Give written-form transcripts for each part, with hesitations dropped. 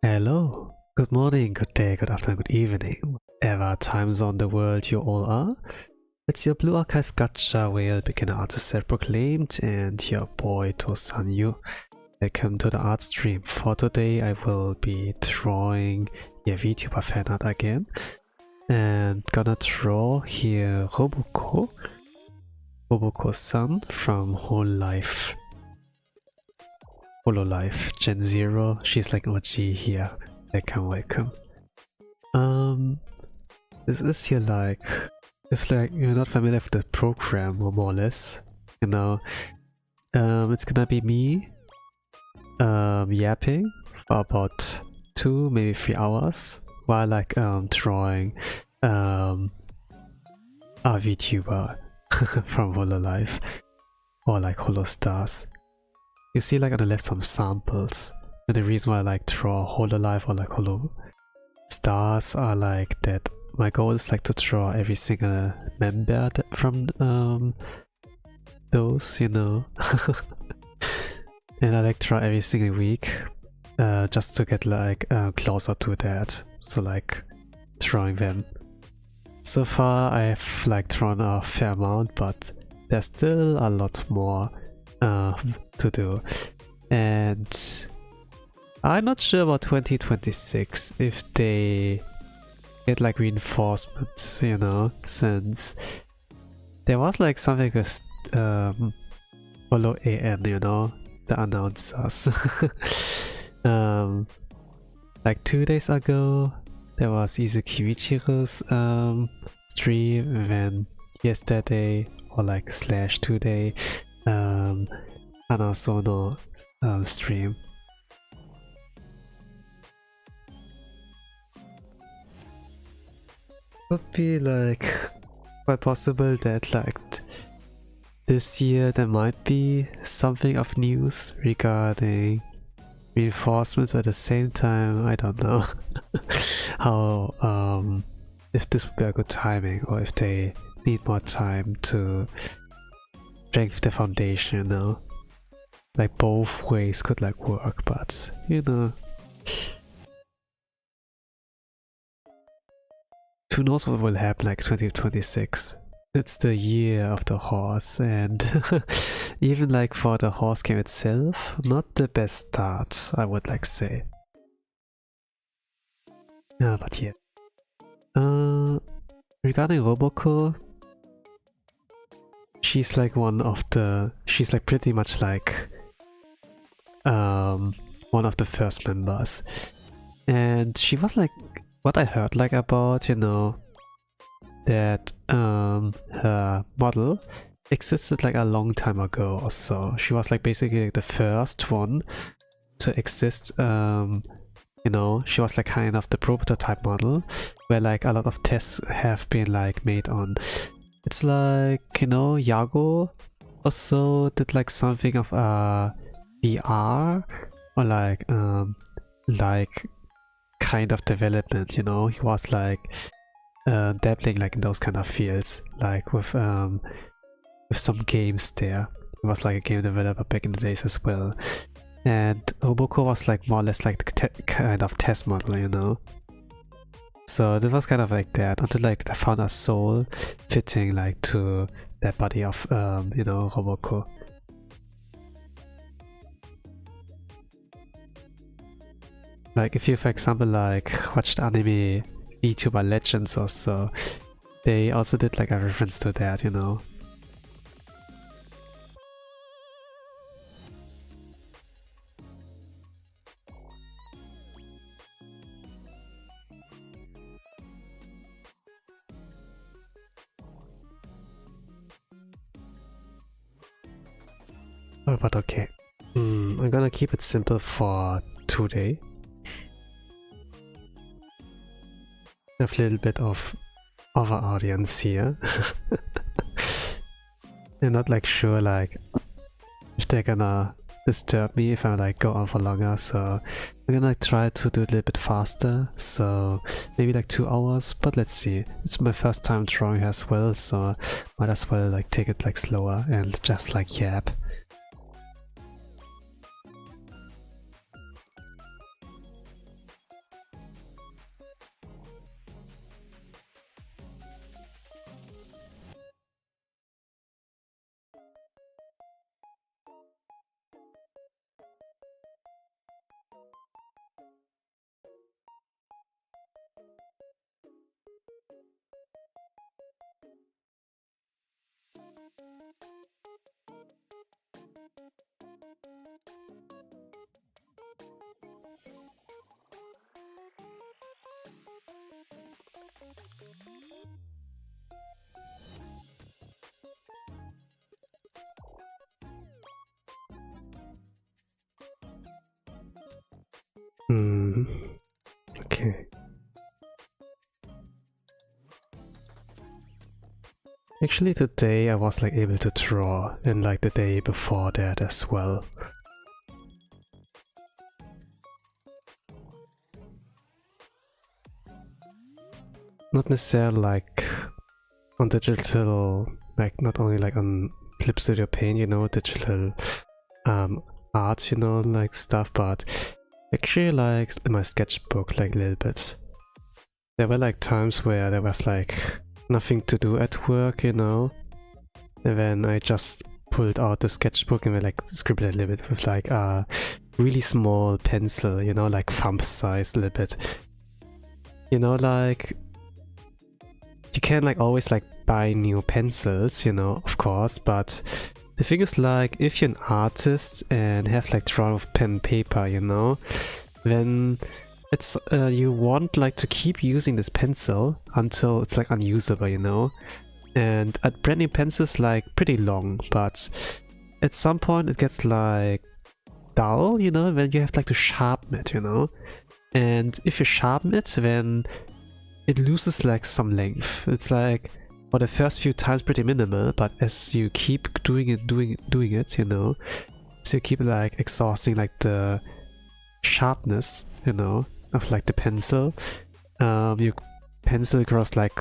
Hello, good morning, good day, good afternoon, good evening, whatever time zone the world you all are. It's your Blue Archive Gacha Whale Beginner Artist Self-Proclaimed and your boy Tosanyu. Welcome to the art stream. For today I will be drawing a VTuber fan art again and gonna draw here Roboco-san from Hololive Gen 0. She's like OG here. Welcome. This is here like, if like you're not familiar with the program or more or less, you know, it's gonna be me yapping for about 2 maybe 3 hours while like drawing a VTuber from Hololive or like Holostars. You see like on the left some samples, and the reason why I like draw Hololive or like Holostars are like that my goal is like to draw every single member from those, you know. And I like draw every single week just to get like closer to that, so like drawing them. So far I've like drawn a fair amount, but there's still a lot more to do, and I'm not sure about 2026 if they get like reinforcements, you know, since there was like something with Follow AN, you know, the announcers. Like 2 days ago there was Izuki Michiru's stream, and then yesterday or like / today Hanasono stream. Could be like quite possible that like this year there might be something of news regarding reinforcements, but at the same time I don't know how if this would be a good timing or if they need more time to strengthen the foundation, you know. Like both ways could like work, but you know, who knows what will happen like 2026. It's the year of the horse, and even like for the horse game itself, not the best start, I would like say. Yeah, but yeah. Regarding Roboco, she's like she's like pretty much like one of the first members, and she was like, what I heard like about, you know, that her model existed like a long time ago or so. She was like basically like the first one to exist. You know, she was like kind of the prototype model where like a lot of tests have been like made on. It's like, you know, Yago also did like something of VR or like kind of development, you know. He was like dabbling like in those kind of fields, like with some games there. He was like a game developer back in the days as well. And Roboco was like more or less like the kind of test model, you know. So it was kind of like that until like they found a soul fitting like to that body of you know, Roboco. Like if you for example like watched anime VTuber Legends or so, they also did like a reference to that, you know. Oh, but okay. I'm gonna keep it simple for today. Have a little bit of our audience here. I'm not like sure like if they're gonna disturb me if I like go on for longer, so I'm gonna like, try to do it a little bit faster, so maybe like 2 hours, but let's see. It's my first time drawing as well, so might as well like take it like slower and just like yap. Okay. Actually today I was like able to draw, and like the day before that as well. Not necessarily like on digital, like not only like on Clip Studio Paint, you know, digital art, you know, like stuff, but actually like in my sketchbook like a little bit. There were like times where there was like nothing to do at work, you know, and then I just pulled out the sketchbook and then like scribbled a little bit with like a really small pencil, you know, like thumb size a little bit. You know, like you can like always like buy new pencils, you know, of course, but the thing is like if you're an artist and have like drawn with pen and paper, you know, then it's you want like to keep using this pencil until it's like unusable, you know. And a brand new pencil is like pretty long, but at some point it gets like dull, you know, when you have like to sharpen it, you know. And if you sharpen it, then it loses like some length. It's like for the first few times pretty minimal, but as you keep doing it, you know, so you keep like exhausting like the sharpness, you know, of like the pencil. Your pencil grows like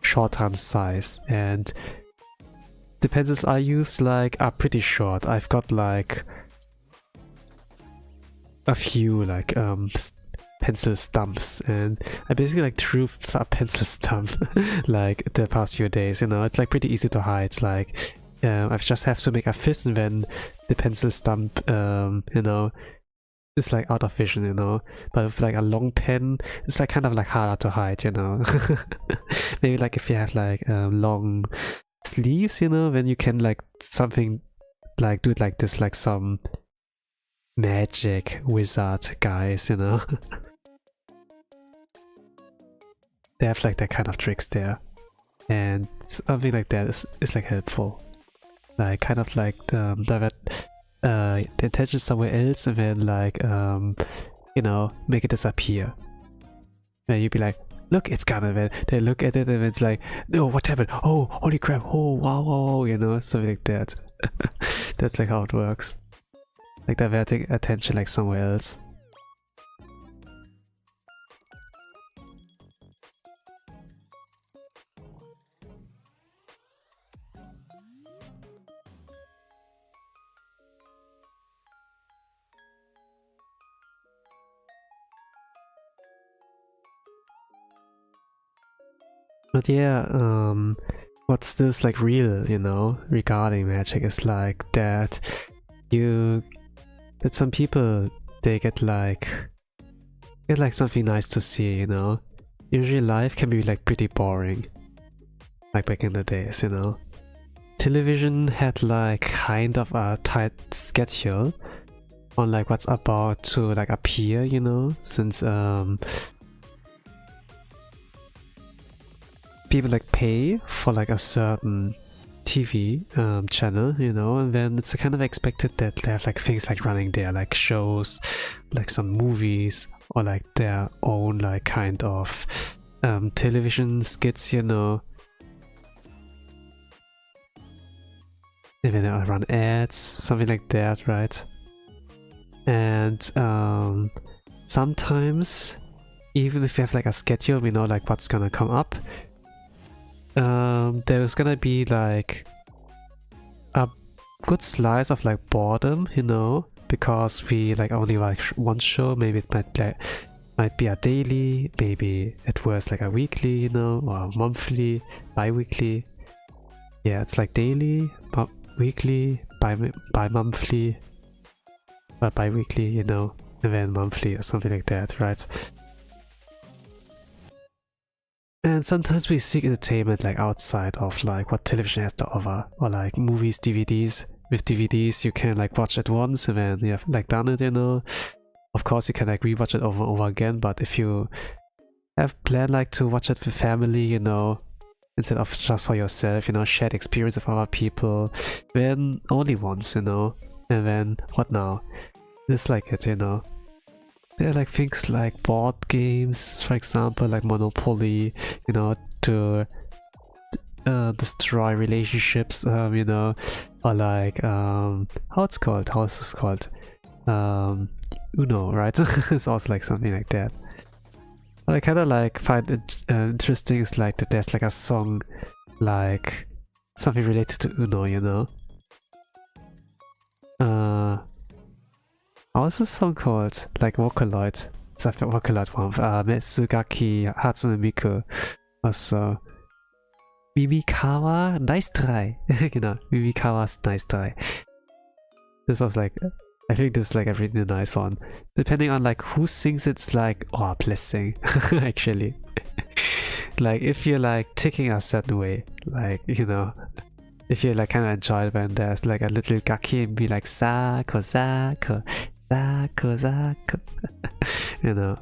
shorthand size, and the pencils I use like are pretty short. I've got like a few like pencil stumps, and I basically like drew a pencil stump like the past few days, you know. It's like pretty easy to hide, like I just have to make a fist and then the pencil stump, you know, is like out of vision, you know. But with like a long pen, it's like kind of like harder to hide, you know. Maybe like if you have like long sleeves, you know, then you can like something like do it like this, like some magic wizard guys, you know. They have like that kind of tricks there, and something like that is like helpful, like kind of like divert the attention somewhere else and then like you know, make it disappear. And you'd be like, look, it's gone, and then they look at it and it's like, no, what happened? Oh, holy crap, oh wow, wow, you know, something like that. That's like how it works, like diverting attention like somewhere else. But yeah, what's this like real, you know, regarding magic is like that that some people, they get like something nice to see, you know. Usually life can be like pretty boring, like back in the days, you know. Television had like kind of a tight schedule on like what's about to like appear, you know, since people like pay for like a certain TV channel, you know, and then it's kind of expected that they have like things like running there, like shows, like some movies, or like their own like kind of television skits, you know. And then they'll run ads, something like that, right? And sometimes, even if you have like a schedule, we know like what's gonna come up. There's gonna be like a good slice of like boredom, you know, because we like only like one show. Maybe it might be a daily, maybe at worst like a weekly, you know, or monthly, bi-weekly. Yeah, it's like daily, weekly, bi-monthly, but bi-weekly, you know, and then monthly or something like that, right? And sometimes we seek entertainment like outside of like what television has to offer, or like movies, DVDs. With DVDs you can like watch it once and then you have like done it, you know. Of course you can like rewatch it over and over again, but if you have planned like to watch it with family, you know, instead of just for yourself, you know, shared experience with other people, then only once, you know. And then what now? It's like it, you know. There are like things like board games, for example, like Monopoly, you know, to destroy relationships, you know, or like how is this called? Uno, right? It's also like something like that. What I kind of like find interesting is like that there's like a song like something related to Uno, you know. How is this song called? Like Vocaloid. It's a Vocaloid from Metsugaki Hatsune Miku. Also Mimikawa Nice Try. Genau, Mimikawa's Nice Try. This was like, I think this is like a really nice one. Depending on like who sings, it's like, oh, blessing. Actually. Like if you're like ticking a certain way, like, you know, if you like kind of enjoy it when there's like a little gaki and be like Sako, Sako, Sako, Sako. You know.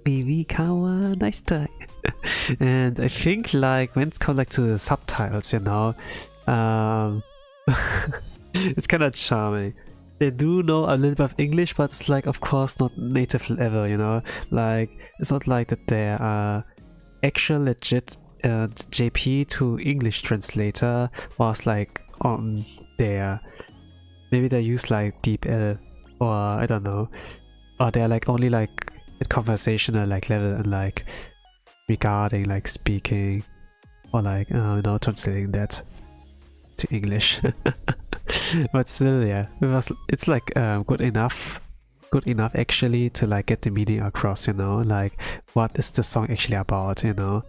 Mimikawa, nice try. And I think like when it's come like to the subtitles, you know, it's kind of charming. They do know a little bit of English, but it's like of course not native level, you know. Like it's not like that they are actual legit JP to English translator was like on there. Maybe they use like DeepL or I don't know, or they're like only like at conversational like level and like regarding like speaking or like you know, translating that to English. But still, yeah, it's like good enough actually to like get the meaning across, you know, like what is the song actually about, you know.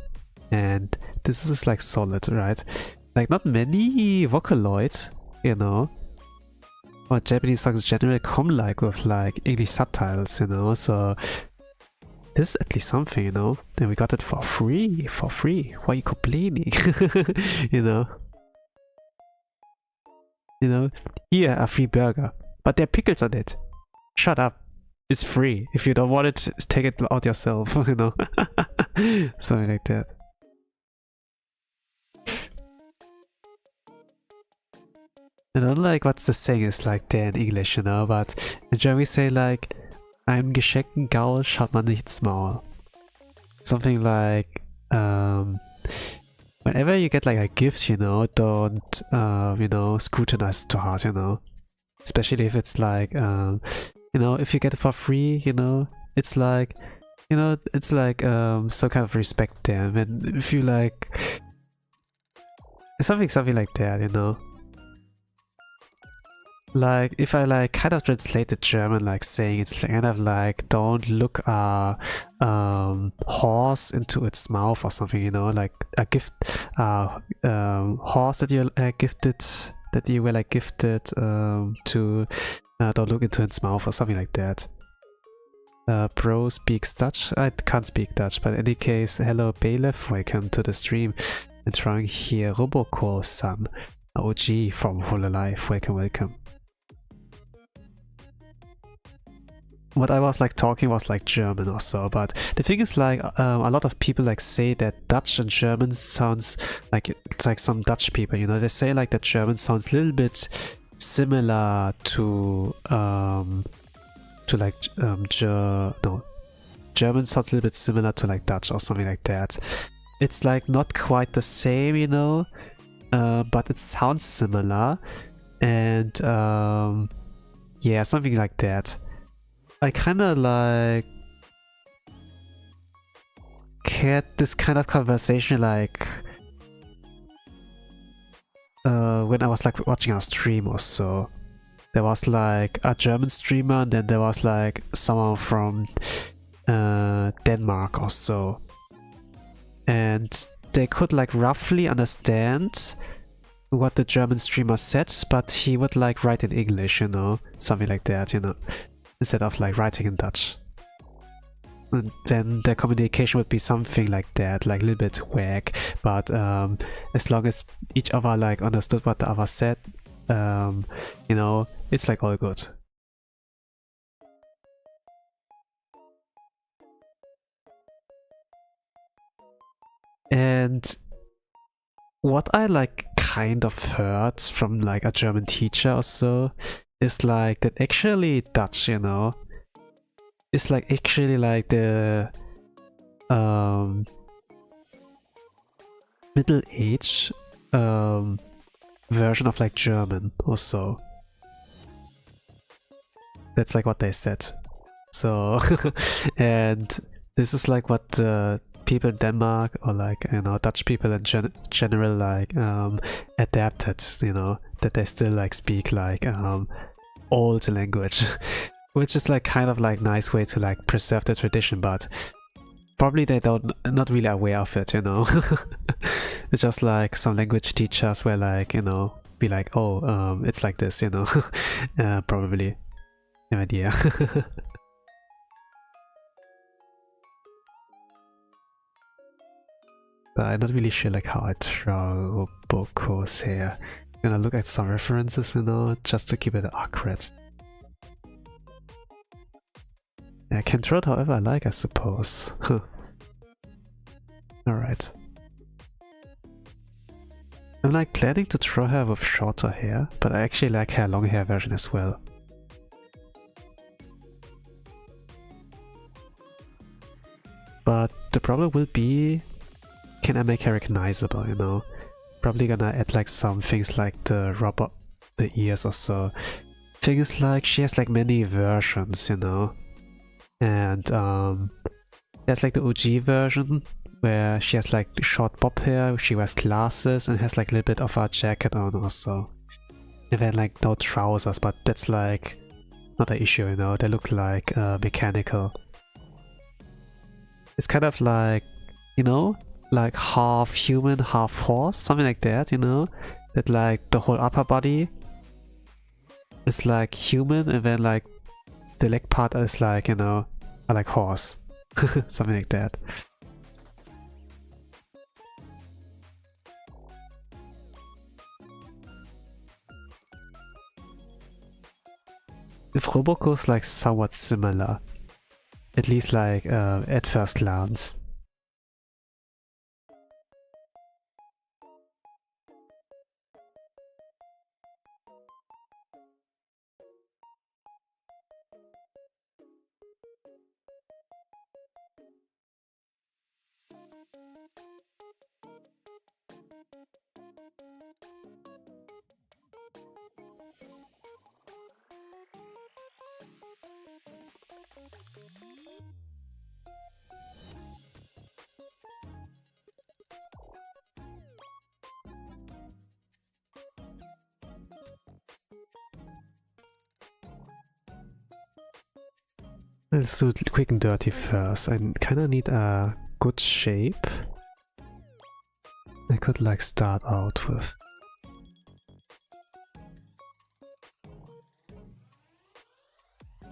And this is like solid, right? Like not many Vocaloid, you know, or Japanese songs generally come like with like English subtitles, you know, so this is at least something, you know. And we got it for free. Why are you complaining? You know. You know, here a free burger, but there are pickles on it. Shut up. It's free. If you don't want it, take it out yourself, you know. Something like that. I don't like what the saying is like there in English, you know, but in German we say like, einem geschenkten Gaul schaut man nicht ins Maul. Something like, whenever you get like a gift, you know, don't, you know, scrutinize too hard, you know. Especially if it's like, you know, if you get it for free, you know, it's like, you know, it's like some kind of respect there. And if you like, something like that, you know. Like if I like kind of translate the German like saying, it's kind of like don't look a horse into its mouth or something, you know, like a gift horse that you gifted, that you were like gifted to don't look into its mouth or something like that. Bro speaks Dutch. I can't speak Dutch, but in any case, hello Bailiff, welcome to the stream. And trying here Roboco-san, OG from Hololive, welcome. What I was like talking was like German or so, but the thing is like a lot of people like say that Dutch and German sounds like, it's like some Dutch people, you know, they say like that German sounds a little bit similar to like German sounds a little bit similar to like Dutch or something like that. It's like not quite the same, you know, but it sounds similar, and yeah, something like that. I kind of like had this kind of conversation like when I was like watching a stream or so. There was like a German streamer and then there was like someone from Denmark or so. And they could like roughly understand what the German streamer said, but he would like write in English, you know, something like that, you know, instead of like writing in Dutch. and then the communication would be something like that, like a little bit whack, but as long as each other like understood what the other said, you know, it's like all good. And what I like kind of heard from like a German teacher or so is like that actually Dutch, you know, is like actually like the middle age version of like German or so. That's like what they said. So and this is like what people in Denmark or like, you know, Dutch people in general like adapted, you know, that they still like speak like old language, which is like kind of like nice way to like preserve the tradition, but probably they don't not really aware of it, you know. It's just like some language teachers were like, you know, be like, oh, it's like this, you know. Probably. No idea. I'm not really sure like how I draw Robocos here. I'm gonna look at some references, you know, just to keep it accurate. I can draw it however I like, I suppose. Huh. Alright. I'm like planning to draw her with shorter hair, but I actually like her long hair version as well. But the problem will be, can I make her recognizable, you know? Probably gonna add like some things like the ears or so. Thing is like, she has like many versions, you know? And there's like the OG version, where she has like short bob hair, she wears glasses and has like a little bit of a jacket on also. And then like no trousers, but that's like not an issue, you know? They look like mechanical. It's kind of like, you know, like half human, half horse, something like that, you know? That like the whole upper body is like human and then like the leg part is like, you know, like horse. Something like that. With Roboco is like somewhat similar. At least like at first glance. Let's do it quick and dirty first. I kinda need a good shape. I could like start out with.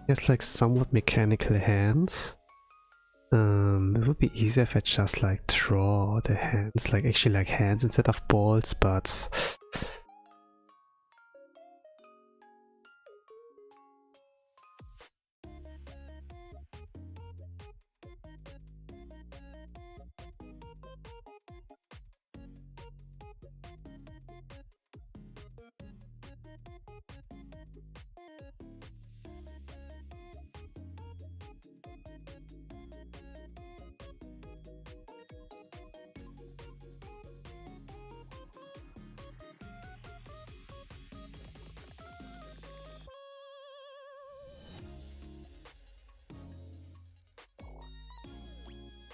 Just like somewhat mechanical hands. It would be easier if I just like draw the hands, like actually like hands instead of balls, but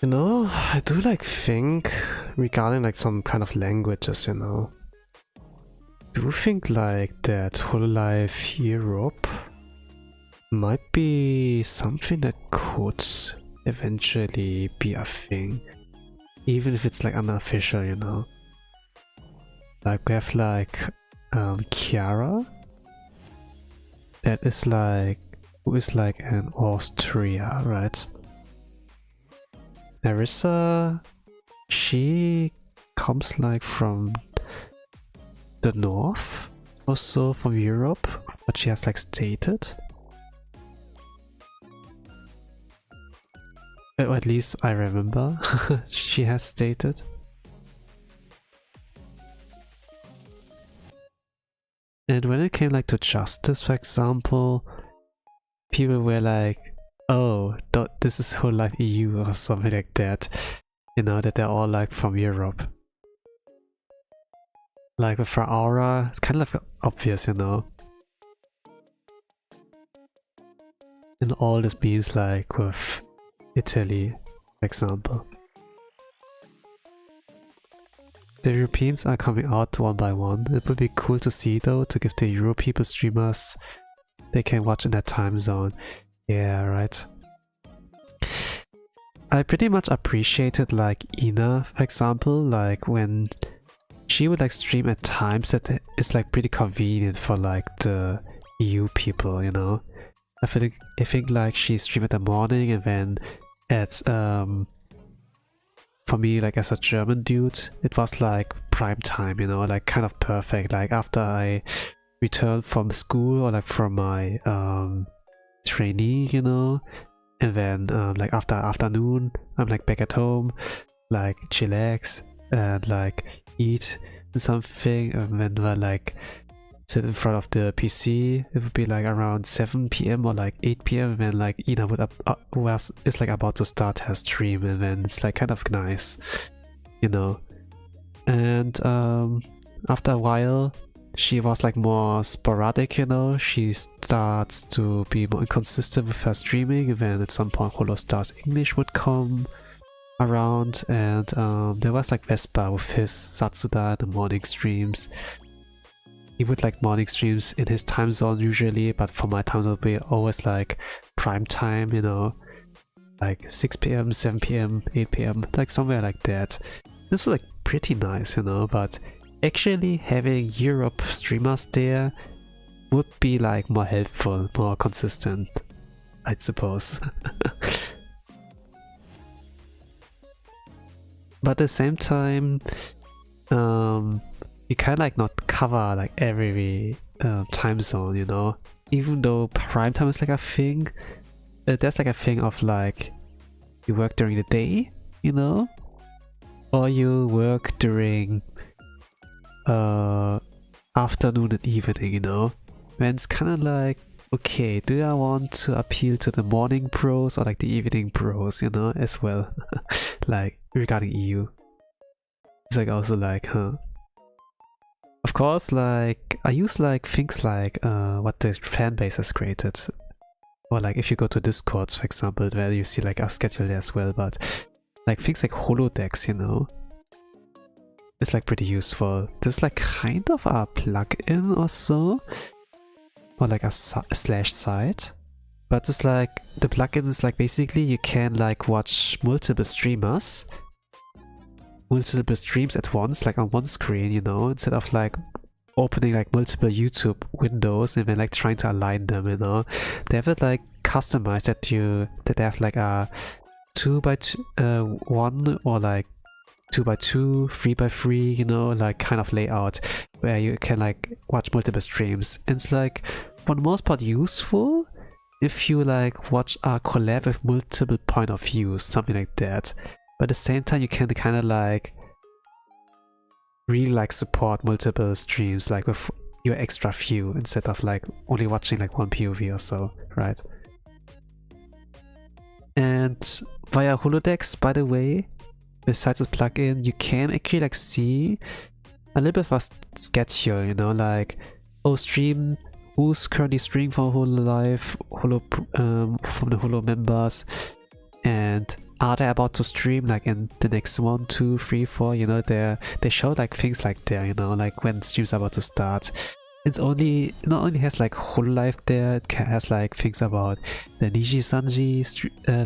you know, I do like think regarding like some kind of languages, you know. Do you think like that Hololive Europe might be something that could eventually be a thing? Even if it's like unofficial, you know. Like we have like Chiara, that is like, who is like in Austria, right? Narissa, she comes like from the north, also from Europe, but she has like stated. Or at least I remember she has stated. And when it came like to justice, for example, people were like, oh, this is Hololive EU or something like that. You know, that they're all like from Europe. Like with her aura, it's kind of obvious, you know. And all this means like with Italy, for example. The Europeans are coming out one by one. It would be cool to see though, to give the Euro people streamers they can watch in their time zone. Yeah, right. I pretty much appreciated like Ina, for example, like when she would like stream at times that is like pretty convenient for like the EU people, you know. I think like she streamed in the morning, and then at for me, like as a German dude, it was like prime time, you know, like kind of perfect. Like after I returned from school or like from my trainee, you know, and then like after afternoon, I'm like back at home, like chillax and like eat something, and then we're like sit in front of the PC. It would be like around 7 PM or like 8 PM, and then like Ina would is like about to start her stream, and then it's like kind of nice, you know. And after a while she was like more sporadic, you know. She starts to be more inconsistent with her streaming, and then at some point Holostars English would come around, and there was like Vespa with his Satsuda in the morning streams. He would like morning streams in his time zone usually, but for my time zone it would be always like prime time, you know, like 6 PM, 7 PM, 8 PM, like somewhere like that. This was like pretty nice, you know, but actually having Europe streamers there would be like more helpful, more consistent, I suppose. But at the same time, you can like not cover like every time zone, you know. Even though prime time is like a thing, there's like a thing of like you work during the day, you know, or you work during afternoon and evening, you know. And it's kind of like, okay, do I want to appeal to the morning pros or like the evening pros, you know, as well? Like regarding EU, it's like also like, huh. Of course, like I use like things like what the fan base has created, or like if you go to Discord, for example, where you see like a schedule there as well. But like things like holodecks, you know, it's like pretty useful. There's like kind of a plugin or so, or like a slash site, but it's like the plugin is like basically you can like watch multiple streams at once, like on one screen, you know, instead of like opening like multiple YouTube windows and then like trying to align them, you know. They have it like customized that they have like a 2x1 or like 2x2, 3x3, you know, like kind of layout where you can like watch multiple streams. And it's like for the most part useful if you like watch a collab with multiple point of views, something like that. But at the same time, you can kind of like really like support multiple streams, like with your extra view instead of like only watching like one POV or so, right? And via holodecks, by the way, besides this plugin, you can actually like see a little bit of a schedule, you know, like, oh, stream, who's currently streaming from Hololive, from the Holo members, and are they about to stream like in the next 1, 2, 3, 4, you know, they show like things like there, you know, like when streams are about to start. It not only has like Hololive there, it has like things about the Niji-sanji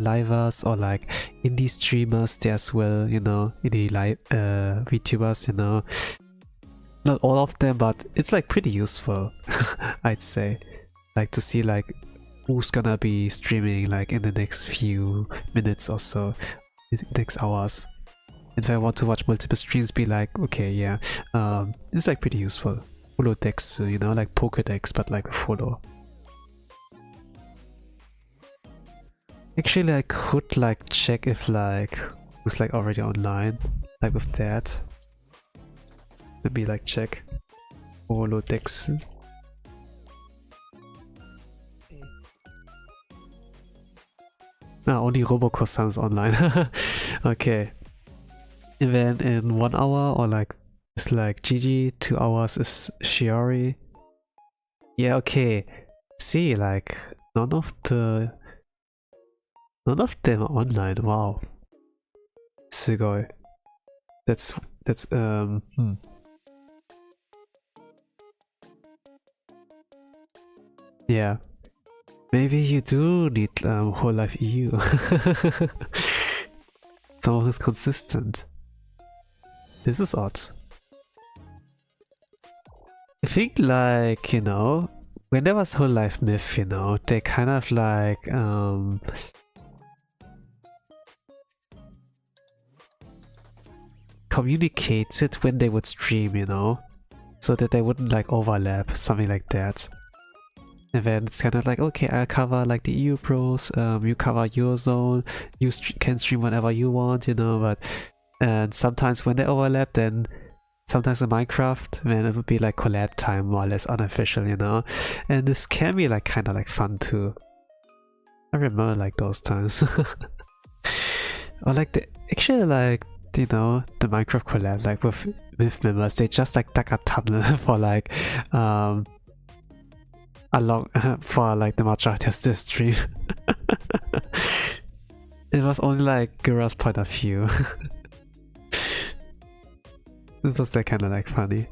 livers or like indie streamers there as well, you know, indie live VTubers, you know. Not all of them, but it's like pretty useful, I'd say, like to see like who's gonna be streaming like in the next few minutes or so, next hours. And if I want to watch multiple streams, be like, okay, yeah, it's like pretty useful. Holodex, you know, like Pokédex, but like with Holo. Actually, I could like check if like who's like already online, like with that. Let me like check Holodex. Only Roboco sounds online. Okay. And then in 1 hour or like it's like Gigi, 2 hours is Shiori. Yeah, okay. See, like none of them are online. Wow. Sugoi. That's yeah. Maybe you do need Hololive EU. Someone who's consistent. This is odd. I think like, you know, when there was Hololive Myth, you know, they kind of like communicated when they would stream, you know, so that they wouldn't like overlap, something like that. And then it's kind of like, okay, I cover like the EU pros, you cover your zone, you can stream whenever you want, you know, but and sometimes when they overlap, then sometimes in Minecraft, then it would be like collab time, more or less unofficial, you know, and this can be like kind of like fun too. I remember like those times. Or like the actually like, you know, the Minecraft collab like with members, they just like dug a tunnel for like along for like the majority of this stream. It was only like Gura's point of view. It was like kind of like funny.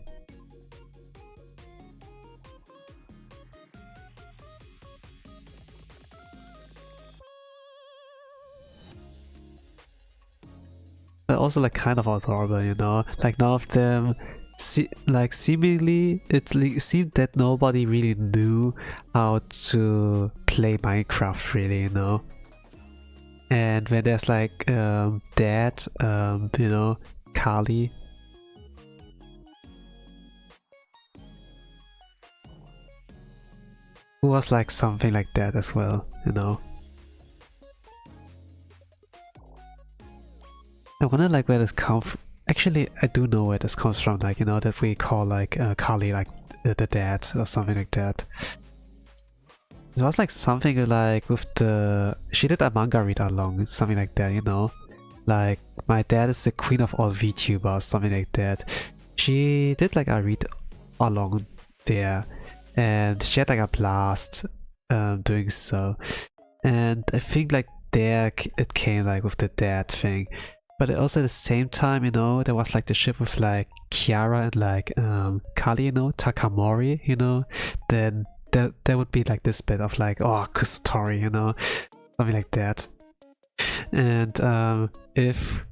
But also like kind of adorable, you know, like none of them like seemingly it seemed that nobody really knew how to play Minecraft really, you know. And when there's like Dad, you know, Carly, who was like something like that as well, you know. I wonder like where this comes from. Actually, I do know where this comes from, like, you know, that we call like Carly like the dad or something like that. It was like something like with the... She did a manga read along, something like that, you know? Like, my dad is the queen of all VTubers, something like that. She did like a read along there, and she had like a blast doing so. And I think like there it came like with the dad thing. But also at the same time, you know, there was like the ship with like Kiara and like Kali, you know, Takamori, you know, then there would be like this bit of like, oh, Kusatori, you know, something like that. And if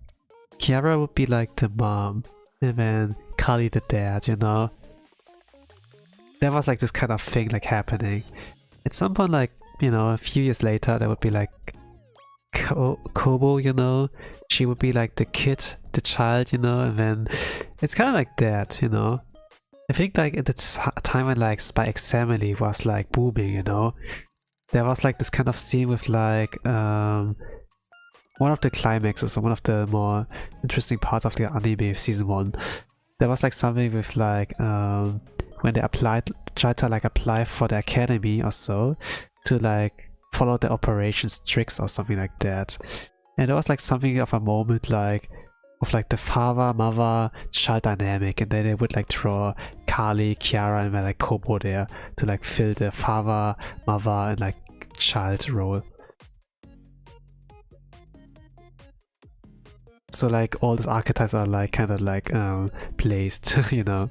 Kiara would be like the mom and then Kali the dad, you know, there was like this kind of thing like happening. At some point, like, you know, a few years later, there would be like Kobo, you know, she would be like the kid, the child, you know, and then it's kind of like that, you know. I think like at the time when like Spy X Family was like booming, you know, there was like this kind of scene with like one of the climaxes or one of the more interesting parts of the anime season 1. There was like something with like when they tried to like apply for the academy or so to like follow the operations tricks or something like that. And there was like something of a moment like of like the father-mother child dynamic, and then they would like draw Kali, Kiara, and like Kobo there to like fill the father, mother, and like child role. So like all these archetypes are like kind of like placed, you know.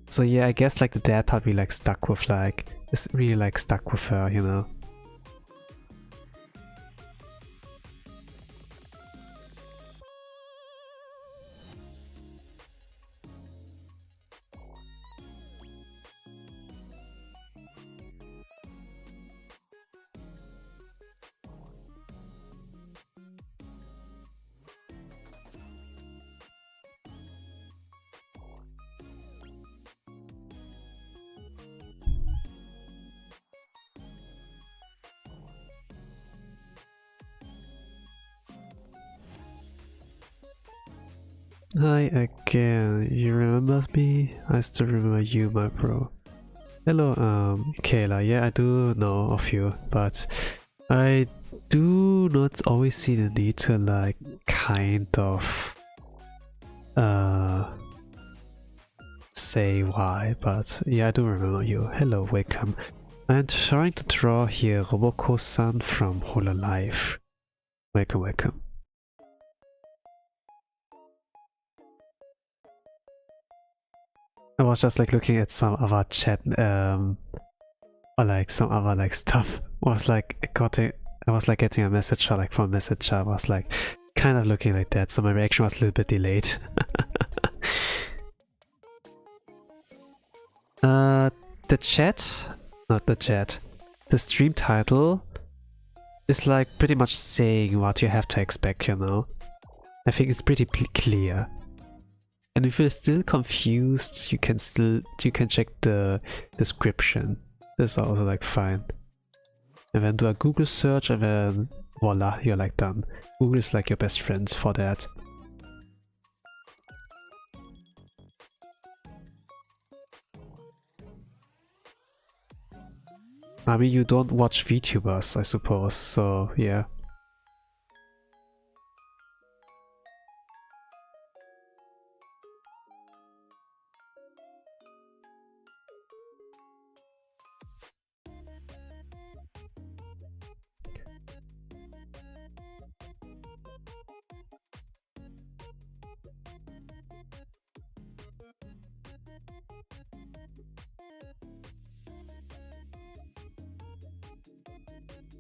So yeah, I guess like the dad part really like stuck with like, it's really like stuck with her, you know. Hi again, you remember me? I still remember you, my bro. Hello, Kayla. Yeah, I do know of you, but I do not always see the need to like kind of say why, but yeah, I do remember you. Hello, welcome. I'm trying to draw here Roboco-san from Hololive. Welcome, welcome. I was just like looking at some other chat, or like some other like stuff. I was like getting a message or like from a message. I was like kind of looking like that, so my reaction was a little bit delayed. The chat, not the chat. The stream title is like pretty much saying what you have to expect, you know. I think it's pretty clear. And if you're still confused, you can check the description. This is also like fine. And then do a Google search and then voila, you're like done. Google is like your best friends for that. I mean, you don't watch VTubers, I suppose, so yeah.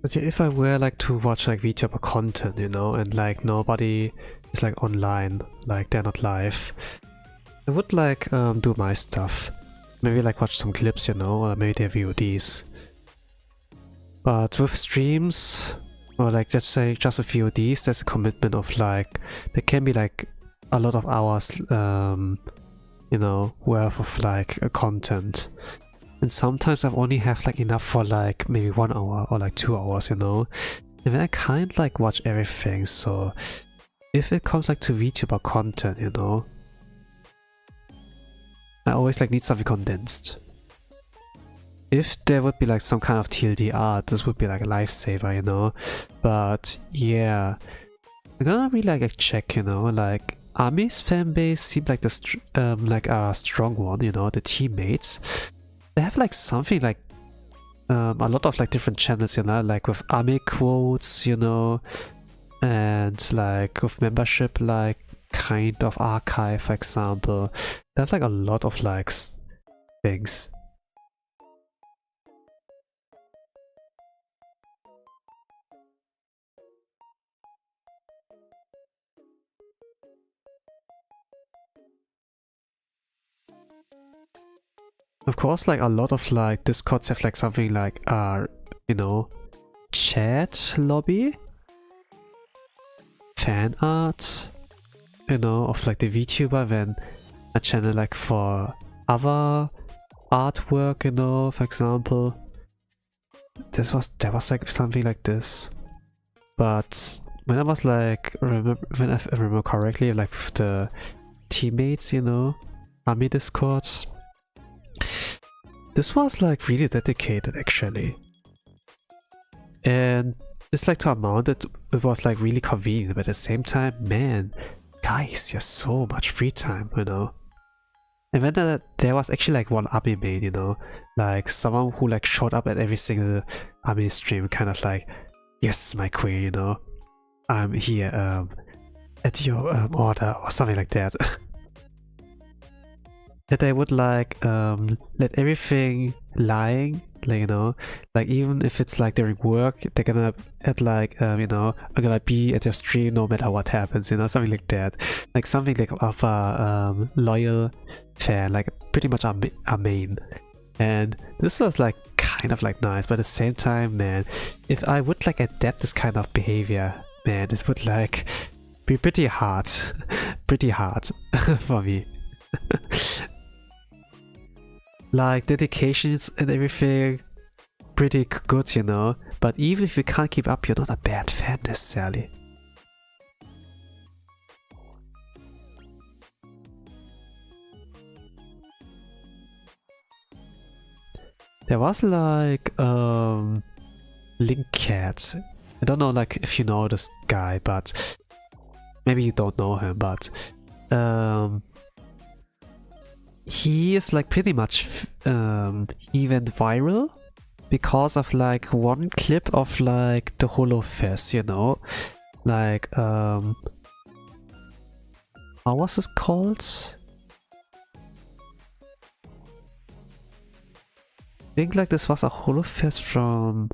But yeah, if I were like to watch like VTuber content, you know, and like nobody is like online, like they're not live, I would like do my stuff. Maybe like watch some clips, you know, or maybe they're VODs. But with streams, or like let's say just with VODs, there's a commitment of like, there can be like a lot of hours, you know, worth of like content. And sometimes I only have like enough for like maybe 1 hour or like 2 hours, you know. And then I can't like watch everything, so if it comes like to VTuber content, you know, I always like need something condensed. If there would be like some kind of TLDR, this would be like a lifesaver, you know. But yeah, I'm gonna really like check, you know, like Ami's fanbase seemed like the like a strong one, you know, the teammates. They have like something like a lot of like different channels, you know, like with Ami quotes, you know, and like with membership, like kind of archive, for example. They have like a lot of like things. Of course, like a lot of like Discords have like something like you know, chat lobby, fan art, you know, of like the VTuber, then a channel like for other artwork, you know, for example. There was like something like this. But when I was like, when I remember correctly, like with the teammates, you know, Army Discord, this was like really dedicated actually. And it's like to amount that it was like really convenient, but at the same time, man, guys, you have so much free time, you know. And then there was actually like one Ami main, you know, like someone who like showed up at every single Ami stream, kind of like, yes, my queen, you know, I'm here at your order or something like that. That they would like let everything lying, like, you know, like even if it's like during work, they're gonna at like you know, I'm gonna be at your stream no matter what happens, you know, something like that, like something like of a loyal fan, like pretty much our main. And this was like kind of like nice, but at the same time, man, if I would like adapt this kind of behavior, man, it would like be pretty hard for me. Like dedications and everything, pretty good, you know, but even if you can't keep up, you're not a bad fan necessarily. there was like Link Cat. I don't know like if you know this guy, but maybe you don't know him, but he is like pretty much he went viral because of like one clip of like the Holofest, you know, like how was it called? I think like this was a Holofest from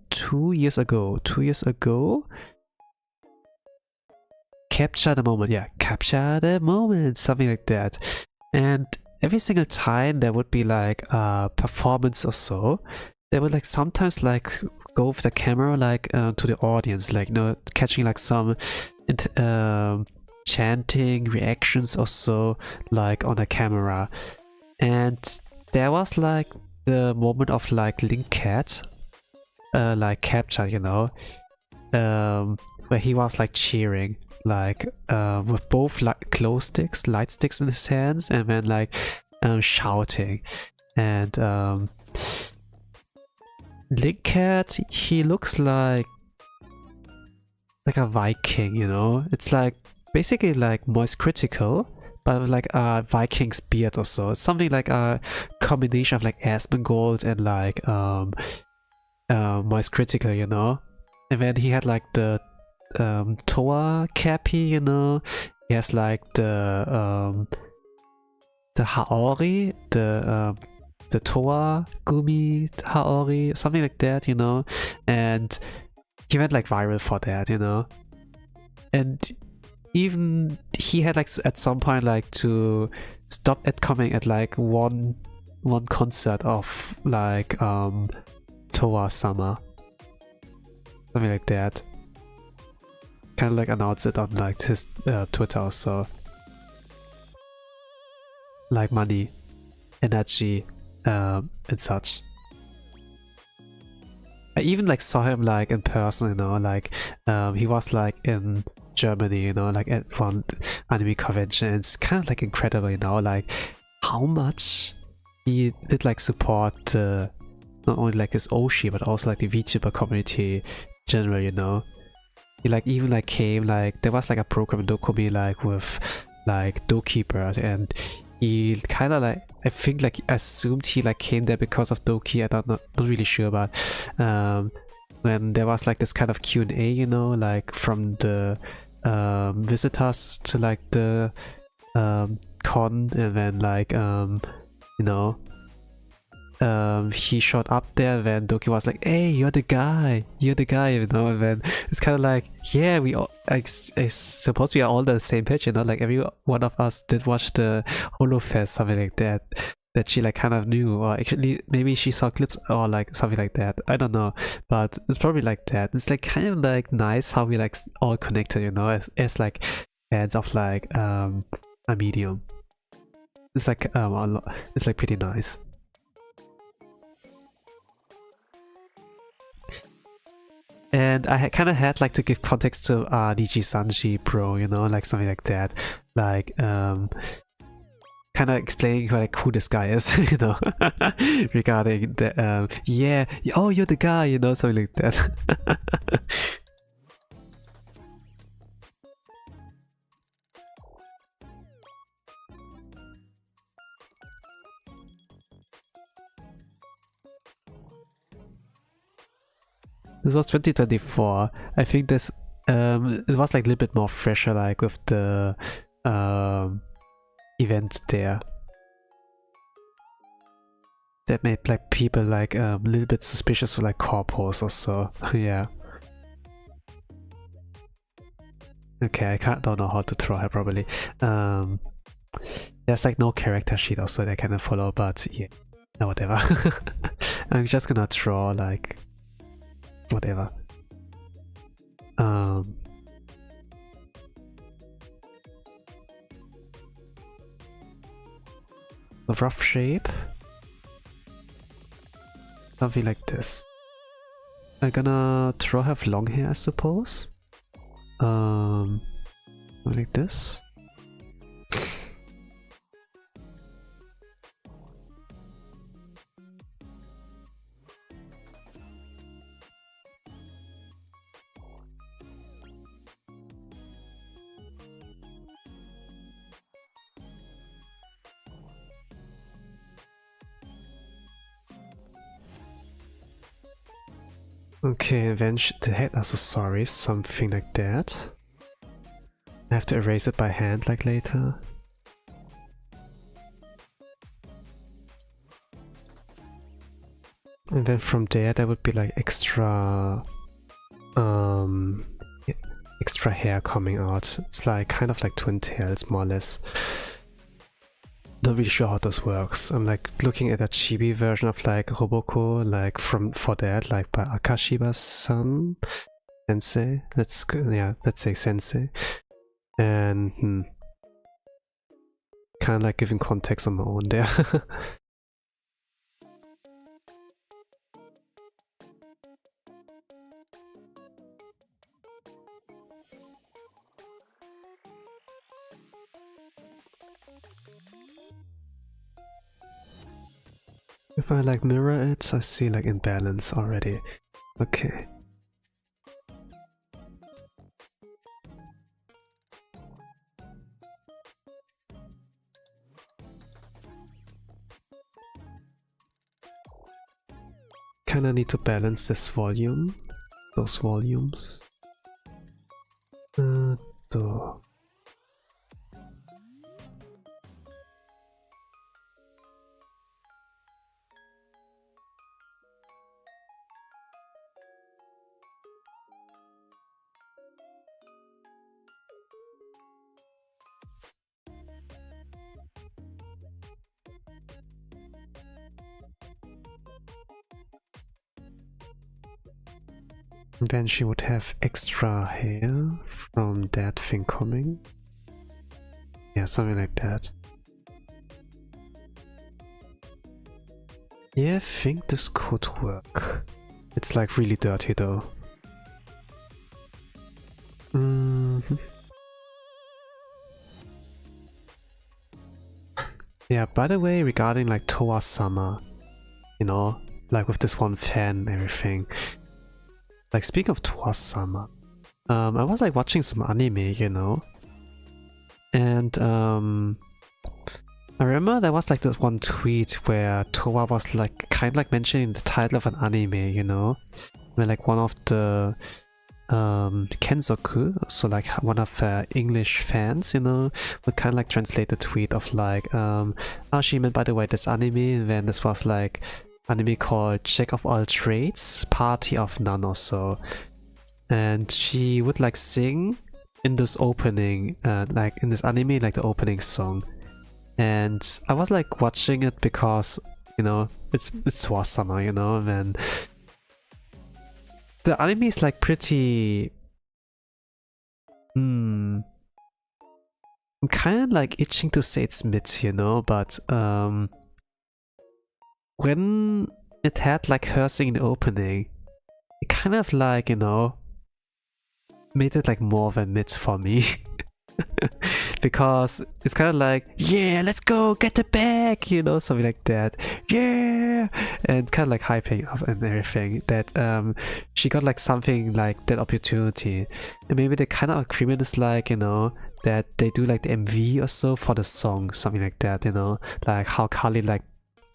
2 years ago. 2 years ago. Capture the moment, yeah, capture the moment, something like that. And every single time there would be like a performance or so, they would like sometimes like go with the camera like to the audience, like, you know, catching like some chanting reactions or so like on the camera. And there was like the moment of like Link Cat like capture, you know, where he was like cheering, like with both like glow sticks, light sticks in his hands, and then like shouting. And Link Cat, he looks like a Viking, you know. It's like basically like Moist Critical, but with like a Viking's beard or so. It's something like a combination of like Asmongold and like Moist Critical, you know. And then he had like the Toa cappy, you know. He has like the Haori, the Toa Gumi Haori, something like that, you know. And he went like viral for that, you know. And even he had like at some point like to stop at coming at like one concert of like Toa Summer, something like that. Kind of like announce it on like his Twitter or so. Like money, energy, and such. I even like saw him like in person, you know, like he was like in Germany, you know, like at one anime convention. It's kind of like incredible, you know, like how much he did like support not only like his Oshi but also like the VTuber community in general, you know. He like even like came like there was like a program in Dokumi like with like Dokibird, and he kind of like I think like assumed he like came there because of Doki. Not really sure, but when there was like this kind of Q&A, you know, like from the visitors to like the con, and then like you know, he showed up there. Then Doki was like, "Hey, you're the guy, you know." And then it's kind of like, yeah, we all, I suppose we are all the same page, you know. Like every one of us did watch the Holofest, something like that. That she like kind of knew, or actually maybe she saw clips or like something like that. I don't know, but it's probably like that. It's like kind of like nice how we like all connected, you know, as like fans of like a medium. It's like it's like pretty nice. And I kind of had like to give context to Niji Sanji bro, you know, like something like that, like kind of explaining like who this guy is, you know, regarding the yeah, oh, you're the guy, you know, something like that. This was 2024. I think this it was like a little bit more fresher, like with the event there. That made like people like a little bit suspicious of like corpos or so. Yeah. Okay, don't know how to draw her properly. There's like no character sheet also that I kind of follow, but yeah, no, whatever. I'm just gonna draw like whatever. A rough shape, something like this. I'm gonna draw her with long hair, I suppose. Like this. Okay, and then the head accessories, something like that. I have to erase it by hand like later. And then from there would be like extra extra hair coming out. It's like kind of like twin tails more or less. Not really sure how this works. I'm like looking at a chibi version of like Roboco, like for that, like by Akashiba-san sensei. Let's say sensei. And kind of like giving context on my own there. If I like mirror it, I see like imbalance already. Okay. Kinda need to balance this volume, those volumes. So. Then she would have extra hair from that thing coming. Yeah, something like that. Yeah, I think this could work. It's like really dirty though. Yeah, by the way, regarding like Towa-sama, you know, like with this one fan and everything. Like speaking of Towa-sama, I was like watching some anime, you know, and I remember there was like this one tweet where Towa was like kind of like mentioning the title of an anime, you know, where like one of the Kenzoku, so like one of English fans, you know, would kind of like translate the tweet of like, oh, she meant by the way this anime, and then this was like anime called Jack of All Trades, Party of None or so. And she would like sing in this opening, like in this anime, like the opening song. And I was like watching it because, you know, it's Towa-sama, you know, and the anime is like pretty... I'm kind of like itching to say it's mid, you know, but when it had like her singing the opening, it kind of like, you know, made it like more than mid for me. Because it's kind of like, yeah, let's go get the bag, you know, something like that. Yeah, and kind of like hyping up and everything that she got like something like that opportunity. And maybe the kind of agreement is like, you know, that they do like the MV or so for the song, something like that, you know, like how Kali like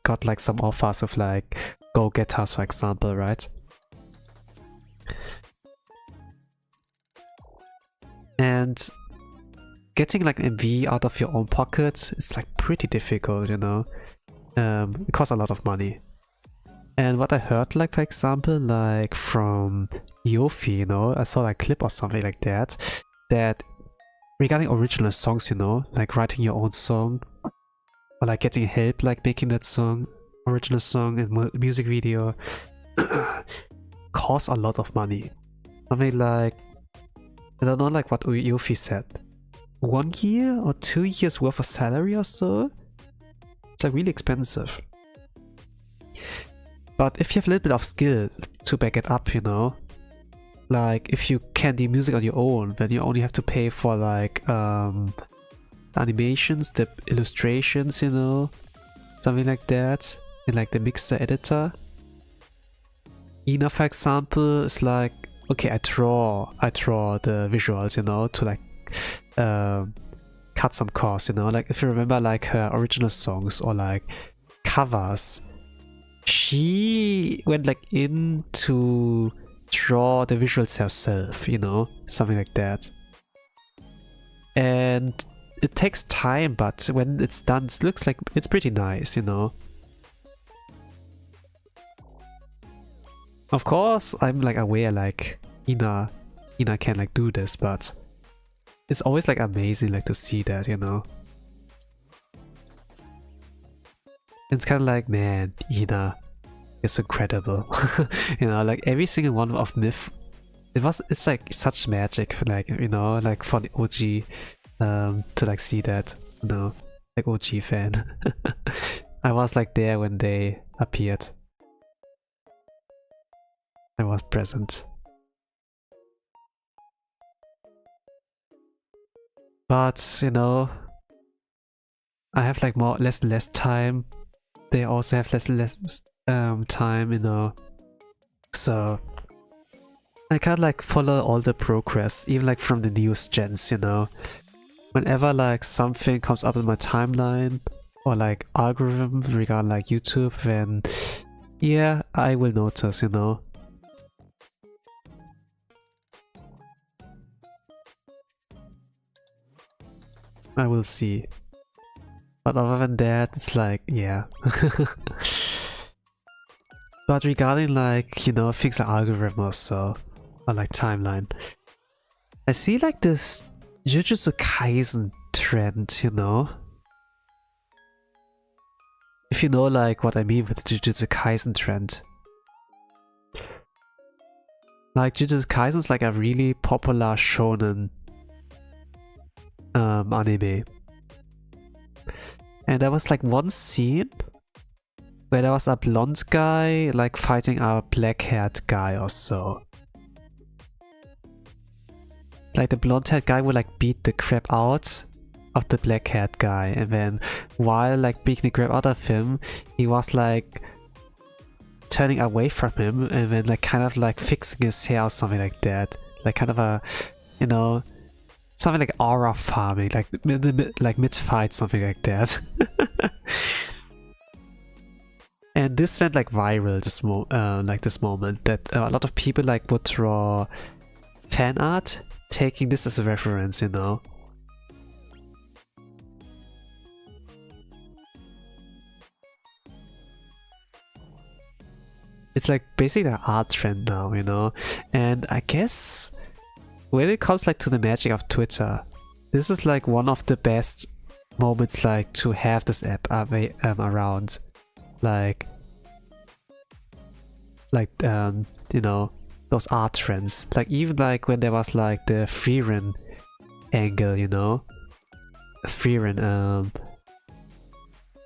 got like some offers of like Go Get Us, for example, right? And getting like an MV out of your own pocket is like pretty difficult, you know. It costs a lot of money. And what I heard, like for example, like from Yofi, you know, I saw like a clip or something like that, that regarding original songs, you know, like writing your own song, or like getting help like making that song, original song and music video, costs a lot of money. Something like, I don't know like what Yofi said, 1 year or 2 years worth of salary or so. It's like really expensive. But if you have a little bit of skill to back it up, you know, like if you can do music on your own, then you only have to pay for like animations, the illustrations, you know, something like that, and like the mixer editor. Ina, for example, is like, okay, I draw the visuals, you know, to like cut some costs, you know, like if you remember like her original songs or like covers, she went like into draw the visuals yourself, you know, something like that. And it takes time, but when it's done, it looks like it's pretty nice, you know. Of course, I'm like aware like Ina can like do this, but it's always like amazing like to see that, you know. It's kind of like, man, Ina is incredible. You know, like every single one of Myth, it's like such magic, like, you know, like for the OG to like see that, you know, like OG fan. I was like there when they appeared. I was present. But, you know, I have like less time. They also have less time, you know. So I can't like follow all the progress, even like from the news gens, you know. Whenever like something comes up in my timeline or like algorithm regarding like YouTube, then yeah, I will notice, you know. I will see. But other than that, it's like, yeah. But regarding like, you know, things like algorithm or so, or like timeline, I see like this Jujutsu Kaisen trend, you know? If you know like what I mean with the Jujutsu Kaisen trend. Like Jujutsu Kaisen is like a really popular shonen anime. And there was like one scene where there was a blonde guy like fighting a black-haired guy or so. Like the blonde-haired guy would like beat the crap out of the black-haired guy, and then while like beating the crap out of him, he was like turning away from him and then like kind of like fixing his hair or something like that. Like kind of a, you know, something like aura farming, like mid-fight, something like that. And this went like viral this moment that a lot of people like would draw fan art taking this as a reference, you know. It's like basically an art trend now, you know. And I guess when it comes like to the magic of Twitter, this is like one of the best moments like to have this app around. Like you know, those art trends. Like even like when there was like the Frieren angle, you know, Frieren,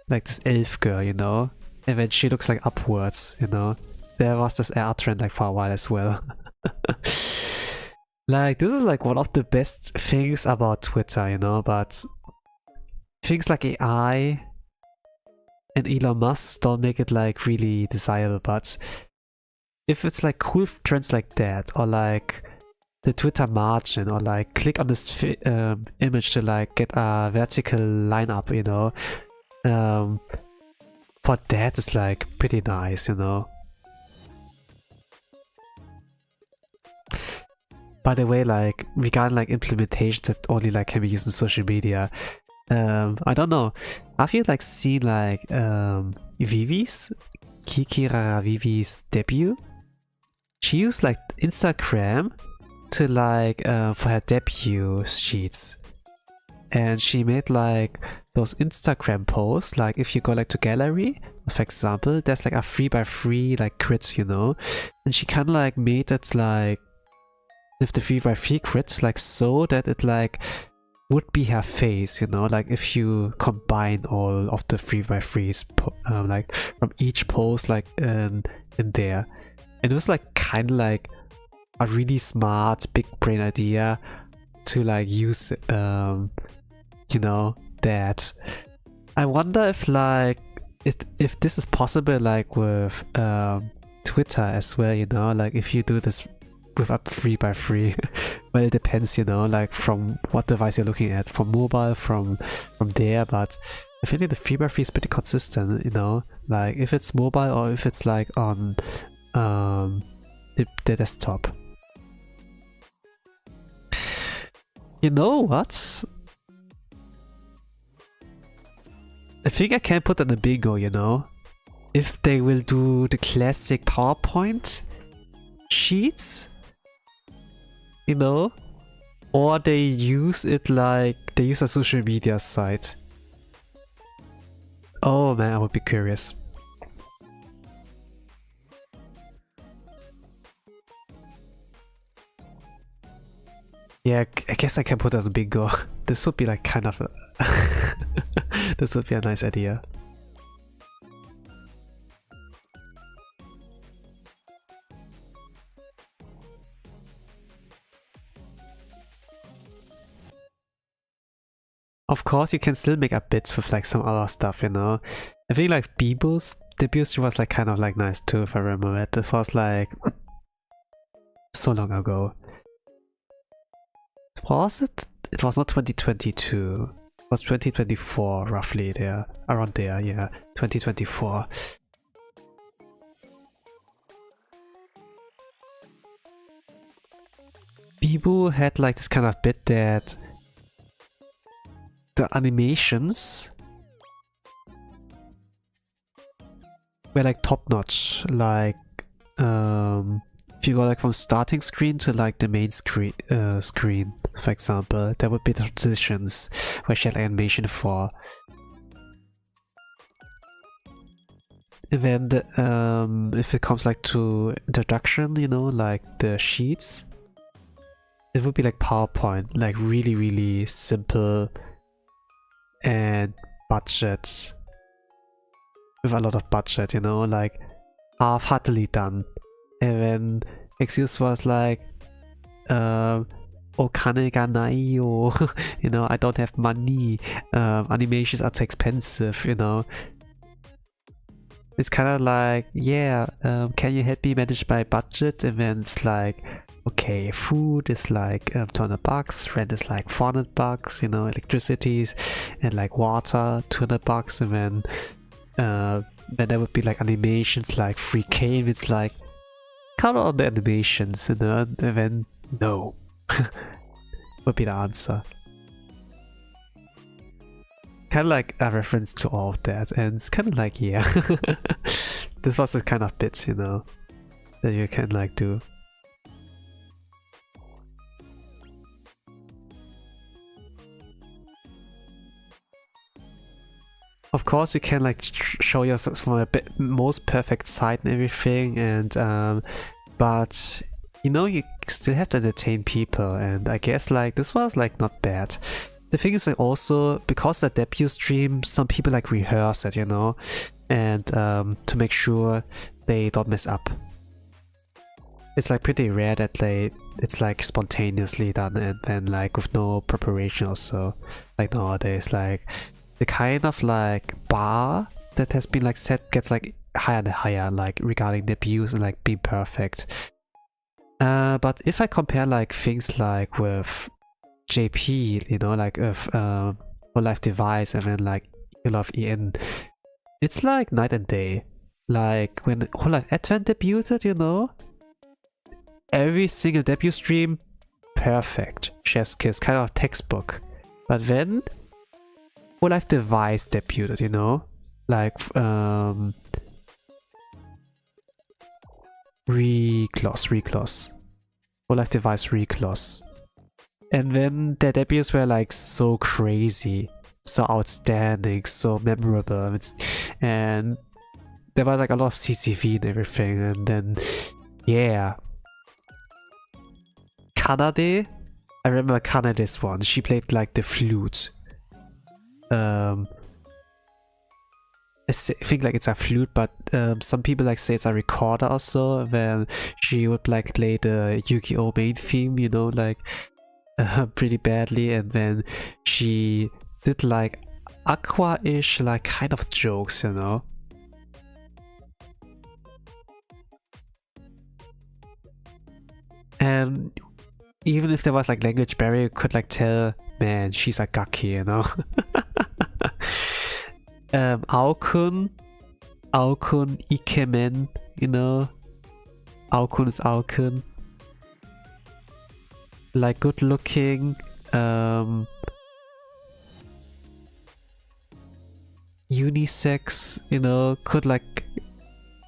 like this elf girl, you know, and then she looks like upwards, you know. There was this art trend like for a while as well. Like this is like one of the best things about Twitter, you know, but things like AI and Elon Musk don't make it like really desirable. But if it's like cool trends like that, or like the Twitter margin, or like click on this image to like get a vertical lineup, you know, for that is like pretty nice, you know. By the way, like regarding like implementations that only like can be used in social media, I don't know. Have you like seen like Vivi's Kikira Vivi's debut? She used like Instagram to like for her debut sheets, and she made like those Instagram posts. Like if you go like to gallery, for example, there's like a 3x3 like grid, you know, and she kind of like made it like with the 3x3 grids like so that it like would be her face, you know, like if you combine all of the 3x3s like from each pose like in there. And it was like kind of like a really smart big brain idea to like use you know, that. I wonder if like if this is possible like with Twitter as well, you know, like if you do this with a 3x3. Well, it depends, you know, like from what device you're looking at, from mobile, from there, but I think the 3x3 is pretty consistent, you know, like if it's mobile or if it's like on the desktop. You know what? I think I can put in a bingo, you know? If they will do the classic PowerPoint sheets, you know? Or they use it like, they use a social media site. Oh man, I would be curious. Yeah, I guess I can put it on bingo. This would be like kind of a this would be a nice idea. Of course, you can still make up bits with like some other stuff, you know. I think like Bebo's debut stream was like kind of like nice too, if I remember it. This was like so long ago. Was it? It was not 2022. It was 2024, roughly there. Around there, yeah. 2024. Bebo had like this kind of bit that the animations were like top notch. Like if you go like from starting screen to like the main screen, for example, there would be the transitions where she had animation for. And then the, if it comes like to introduction, you know, like the sheets, it would be like PowerPoint, like really simple and budget, with a lot of budget, you know, like half-heartedly done. And then excuse was like, okane ga nai, or you know, I don't have money, animations are too expensive, you know. It's kind of like, yeah, can you help me manage my budget? And then it's like, okay, food is like $200, rent is like $400, you know, electricity and like water $200, and then there would be like animations like 3K, and it's like, count all the animations, you know, and then no would be the answer. Kind of like a reference to all of that, and it's kind of like, yeah, this was the kind of bits, you know, that you can like do. Of course, you can like show your from a bit most perfect side and everything, and but you know, you still have to entertain people, and I guess like this was like not bad. The thing is like also, because the debut stream, some people like rehearse it, you know, and to make sure they don't mess up. It's like pretty rare that it's like spontaneously done and then like with no preparation or so. Like nowadays, like the kind of like bar that has been like set gets like higher and higher, like regarding debuts and like being perfect. But if I compare like things like with JP, you know, like with Hololive Device and then like Hololive EN, it's like night and day. Like when Hololive Advent debuted, you know, every single debut stream, perfect. Chef's kiss, kind of textbook. But then Hololive Device debuted, you know, like Recloss. Hololive Device Recloss. And then their debuts were like so crazy, so outstanding, so memorable, and there was like a lot of CCV and everything. And then yeah, Kanade, I remember Kanade's one, she played like the flute. I think like it's a flute, but some people like say it's a recorder also. Then she would like play the Yu-Gi-Oh main theme, you know, like pretty badly, and then she did like aqua-ish like kind of jokes, you know. And even if there was like language barrier, you could like tell, man, she's a gaki, you know. Aokun Ikemen, you know, Aukun is Aukun. Like good looking, unisex, you know,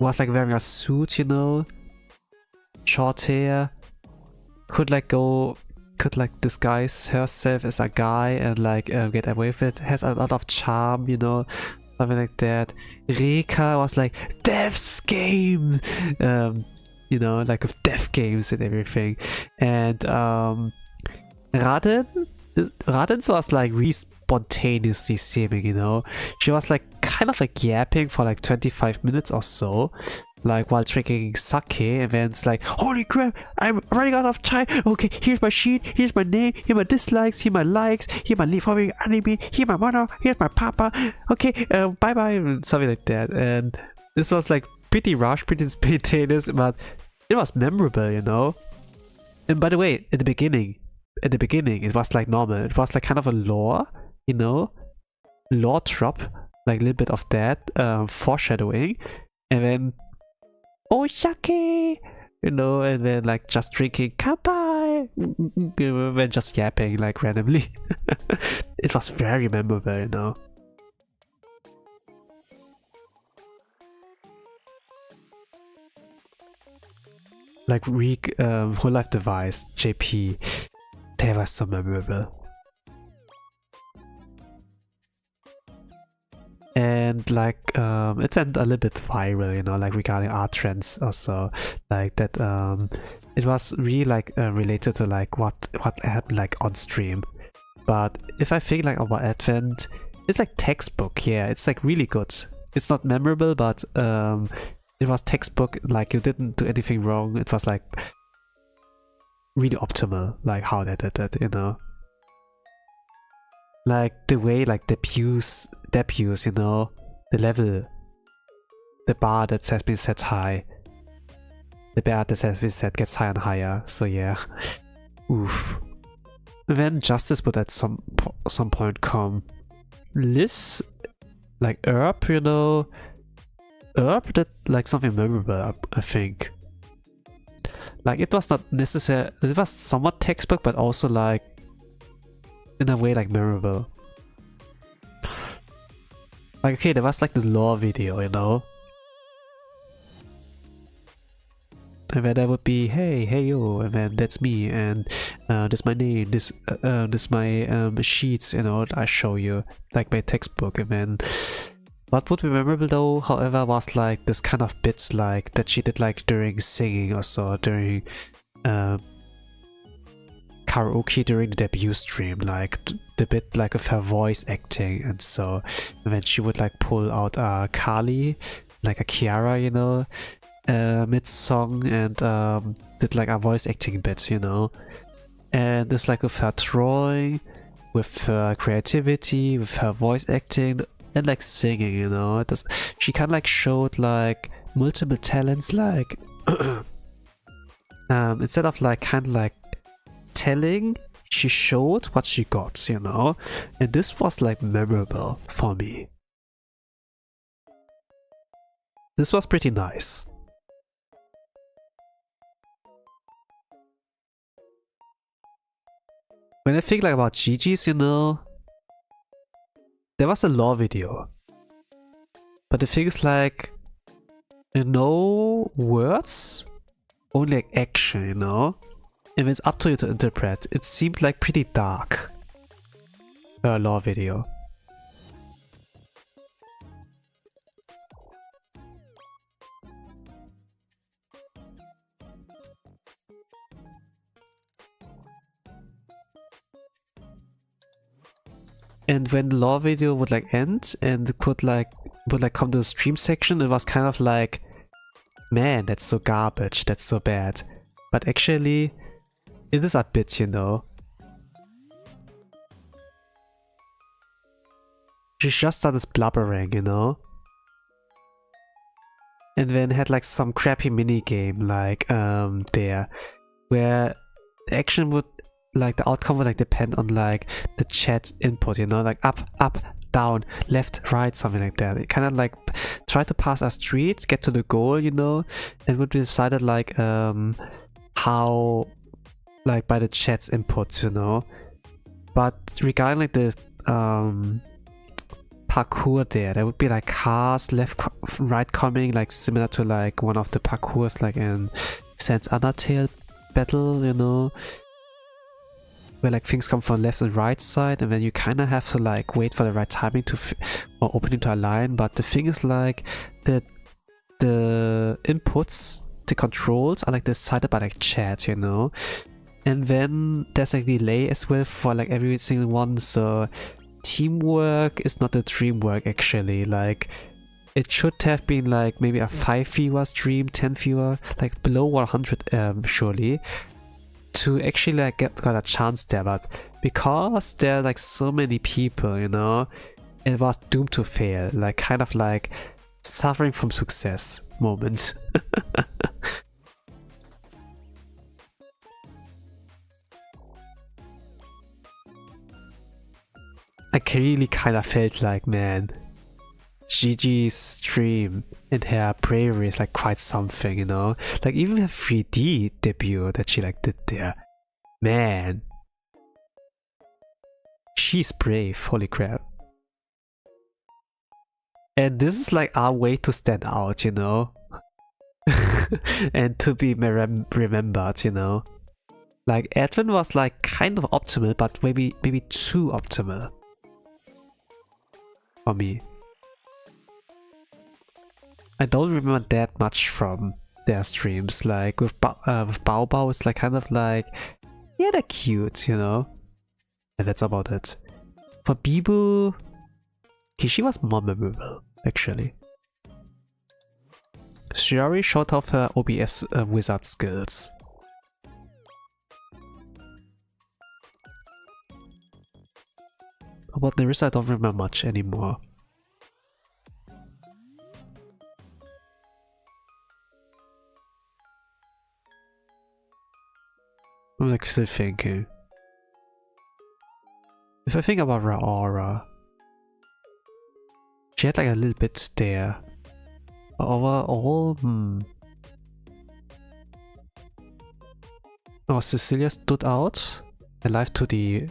was like wearing a suit, you know, short hair, could disguise herself as a guy and like get away with it, has a lot of charm, you know, something like that. Reka was like Death's game, you know, like with death games and everything. And Radens was like really spontaneously seeming, you know. She was like kind of like yapping for like 25 minutes or so, like while drinking sake, and then it's like, holy crap, I'm running out of time. Okay, here's my sheet, here's my name, here my dislikes, here my likes, here my favorite anime, here my mother, here's my papa. Okay, bye bye, something like that. And this was like pretty rushed, pretty spontaneous, but it was memorable, you know. And by the way, at the beginning, it was like normal. It was like kind of a lore, you know, lore drop, like a little bit of that, foreshadowing, and then Oshake, you know, and then like just drinking kanpai, then just yapping like randomly. It was very memorable, you know. Like Hololive Device, JP, they were so memorable. And like it went a little bit viral, you know, like regarding art trends also, like that it was really like related to like what happened like on stream. But if I think like about Advent, it's like textbook. Yeah, it's like really good. It's not memorable, but it was textbook, like you didn't do anything wrong. It was like really optimal, like how they did it, you know. Like the way like debuts, you know, the level, the bar that has been set high, the bar that has been set gets higher and higher. So yeah, oof. And then Justice would at some point come. Liz, like Herb, you know, Herb did like something memorable, I think. Like it was not necessary, it was somewhat textbook, but also like in a way like memorable. Like okay, there was like this lore video, you know, and then there would be hey yo, and then that's me, and this my name, this my sheets, you know, I show you like my textbook. And then what would be memorable though, however, was like this kind of bits like that she did like during singing or so, during karaoke during the debut stream, like the bit like of her voice acting. And so and then she would like pull out Kali, like a Kiara, you know, mid-song, and did like a voice acting bit, you know. And it's like with her drawing, with her creativity, with her voice acting, and like singing, you know. She kind of like showed like multiple talents, like instead of like kind of like telling, she showed what she got, you know. And this was like memorable for me. This was pretty nice. When I think like about Gigi's, you know, there was a lore video, but the thing is like, no words, only like action, you know. And it's up to you to interpret. It seemed like pretty dark, her lore video. And when the lore video would like end and would like come to the stream section, it was kind of like, man, that's so garbage, that's so bad. But actually, it is a bit, you know. She just started blubbering, you know. And then had like some crappy mini game like there, where the action would, like the outcome would like depend on like the chat input, you know, like up, down, left, right, something like that. It kind of like try to pass a street, get to the goal, you know, and would be decided like how, like by the chat's inputs, you know. But regarding like the parkour there would be like cars left, right coming, like similar to like one of the parkours like in Sans Undertale battle, you know, where like things come from left and right side, and then you kind of have to like wait for the right timing to or opening to align. But the thing is like the inputs, the controls are like decided by like chat, you know, and then there's like delay as well for like every single one. So teamwork is not a dream work actually. Like it should have been like maybe a 5 viewer stream, 10 viewer, like below 100 surely, to actually like got a chance there. But because there are like so many people, you know, it was doomed to fail, like kind of like suffering from success moment. I really kind of felt like, man, Gigi's stream and her bravery is like quite something, you know? Like even her 3D debut that she like did there, man, she's brave, holy crap. And this is like our way to stand out, you know? And to be remembered, you know? Like Edwin was like kind of optimal, but maybe too optimal for me. I don't remember that much from their streams. Like with Bao Bao, it's like kind of like, yeah, they're cute, you know, and that's about it. For Bibu, she was more memorable actually. She already showed off her OBS wizard skills. About Nerissa, I don't remember much anymore. I'm like still thinking. If I think about Raora, she had like a little bit there. But overall, Oh, Cecilia stood out, alive to the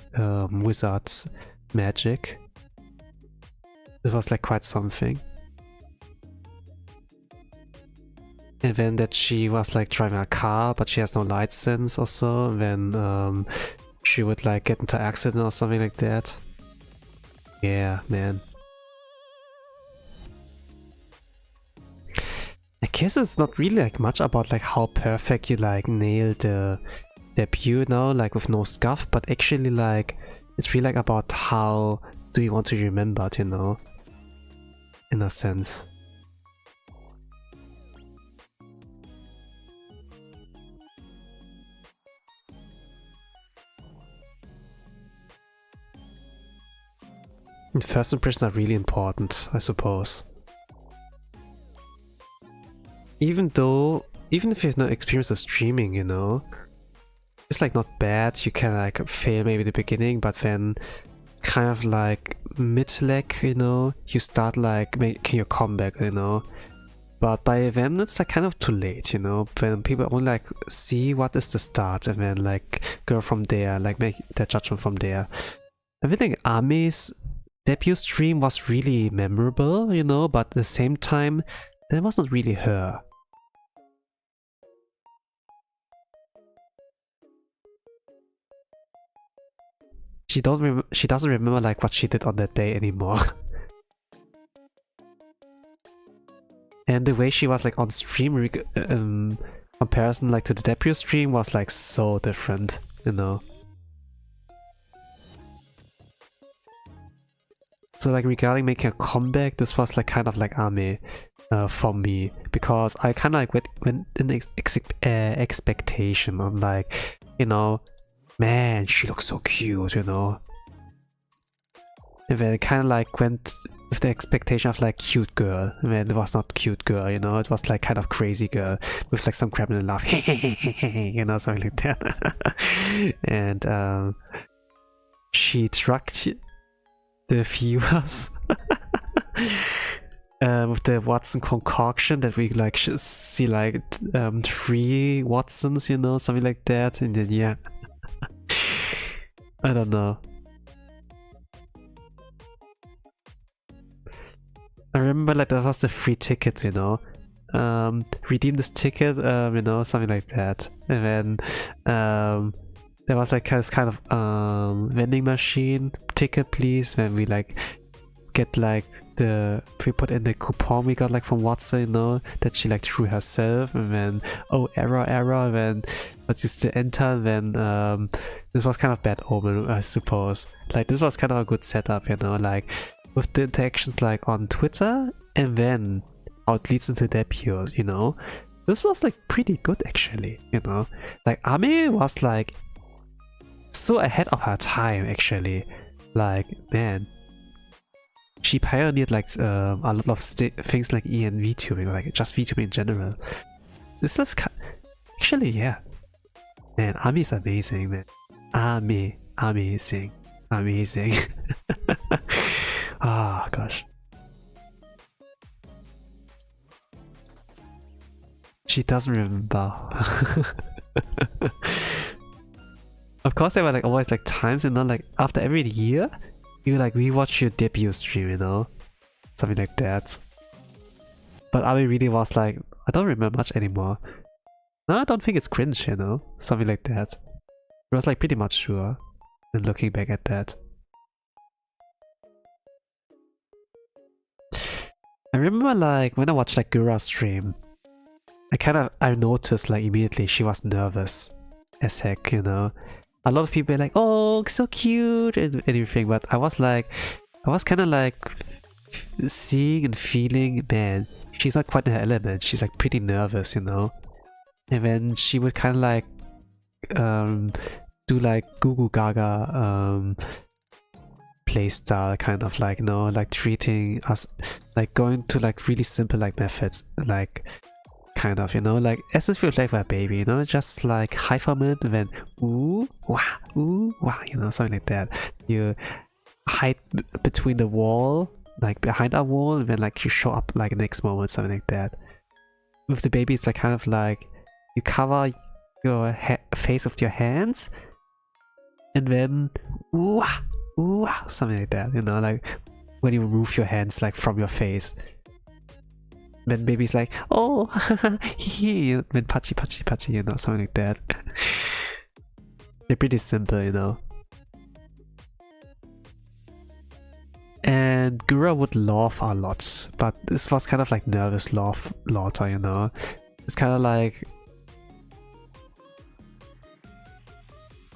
wizard's magic. It was like quite something. And then that she was like driving a car, but she has no license or so, and then she would like get into an accident or something like that. Yeah, man. I guess it's not really like much about like how perfect you like nail the debut now, like with no scuff, but actually like it's really like about how do you want to be remembered, you know, in a sense. And first impressions are really important, I suppose. Even if you have no experience of streaming, you know, it's like not bad. You can like fail maybe the beginning, but then kind of like mid-leg, you know, you start like making your comeback, you know. But by then it's like kind of too late, you know, when people only like see what is the start and then like go from there, like make their judgment from there. I think Ame's debut stream was really memorable, you know, but at the same time, that was not really her. She doesn't remember like what she did on that day anymore. And the way she was like on stream comparison like to the debut stream was like so different, you know. So like regarding making a comeback, this was like kind of like Ame for me, because I kind of like went in expectation on like, you know, man, she looks so cute, you know. And then it kind of like went with the expectation of like cute girl, and then it was not cute girl, you know, it was like kind of crazy girl with like some gremlin laugh, you know, something like that. And she trucked. the viewers with the Watson concoction that we like see like 3 Watsons, you know, something like that, and then yeah. I don't know. I remember like that was the free ticket, you know. Redeem this ticket, you know, something like that. And then there was like kind of vending machine, ticket please, when we like get like we put in the coupon we got like from Watson, you know, that she like drew herself, and then oh error, and then let's use the enter, and then this was kind of bad omen, I suppose. Like this was kind of a good setup, you know, like with the interactions like on Twitter, and then how it leads into debut, you know. This was like pretty good actually, you know. Like Ami was like so ahead of her time actually. Like man, she pioneered like a lot of things like EN VTubing, or like just VTubing in general. This is actually, yeah. Man, Ami is amazing, man. Ami, amazing. Ah, oh, gosh. She doesn't remember. Of course, there were like always like times, you know, like after every year, you like rewatch your debut stream, you know, something like that. But Ami really was like, I don't remember much anymore. No, I don't think it's cringe, you know, something like that. I was like pretty much sure, and looking back at that. I remember like when I watched like Gura's stream, I noticed like immediately she was nervous as heck, you know. A lot of people were like, oh, so cute and everything, but I was kind of like seeing and feeling, man, she's not quite in her element. She's like pretty nervous, you know. And then she would kind of like do like Goo Goo Gaga playstyle, kind of like, you know, like treating us like going to like really simple like methods, like kind of, you know, like as if you're like a baby, you know, just like high for a minute, and then ooh wah, you know, something like that. You hide between the wall, like behind a wall, and then like you show up like next moment, something like that. With the baby, it's like kind of like you cover your face with your hands, and then ooh something like that, you know, like when you remove your hands like from your face. Then baby's like, oh, then pachi, you know, something like that. They're pretty simple, you know. And Gura would laugh a lot, but this was kind of like nervous laughter, you know. It's kind of like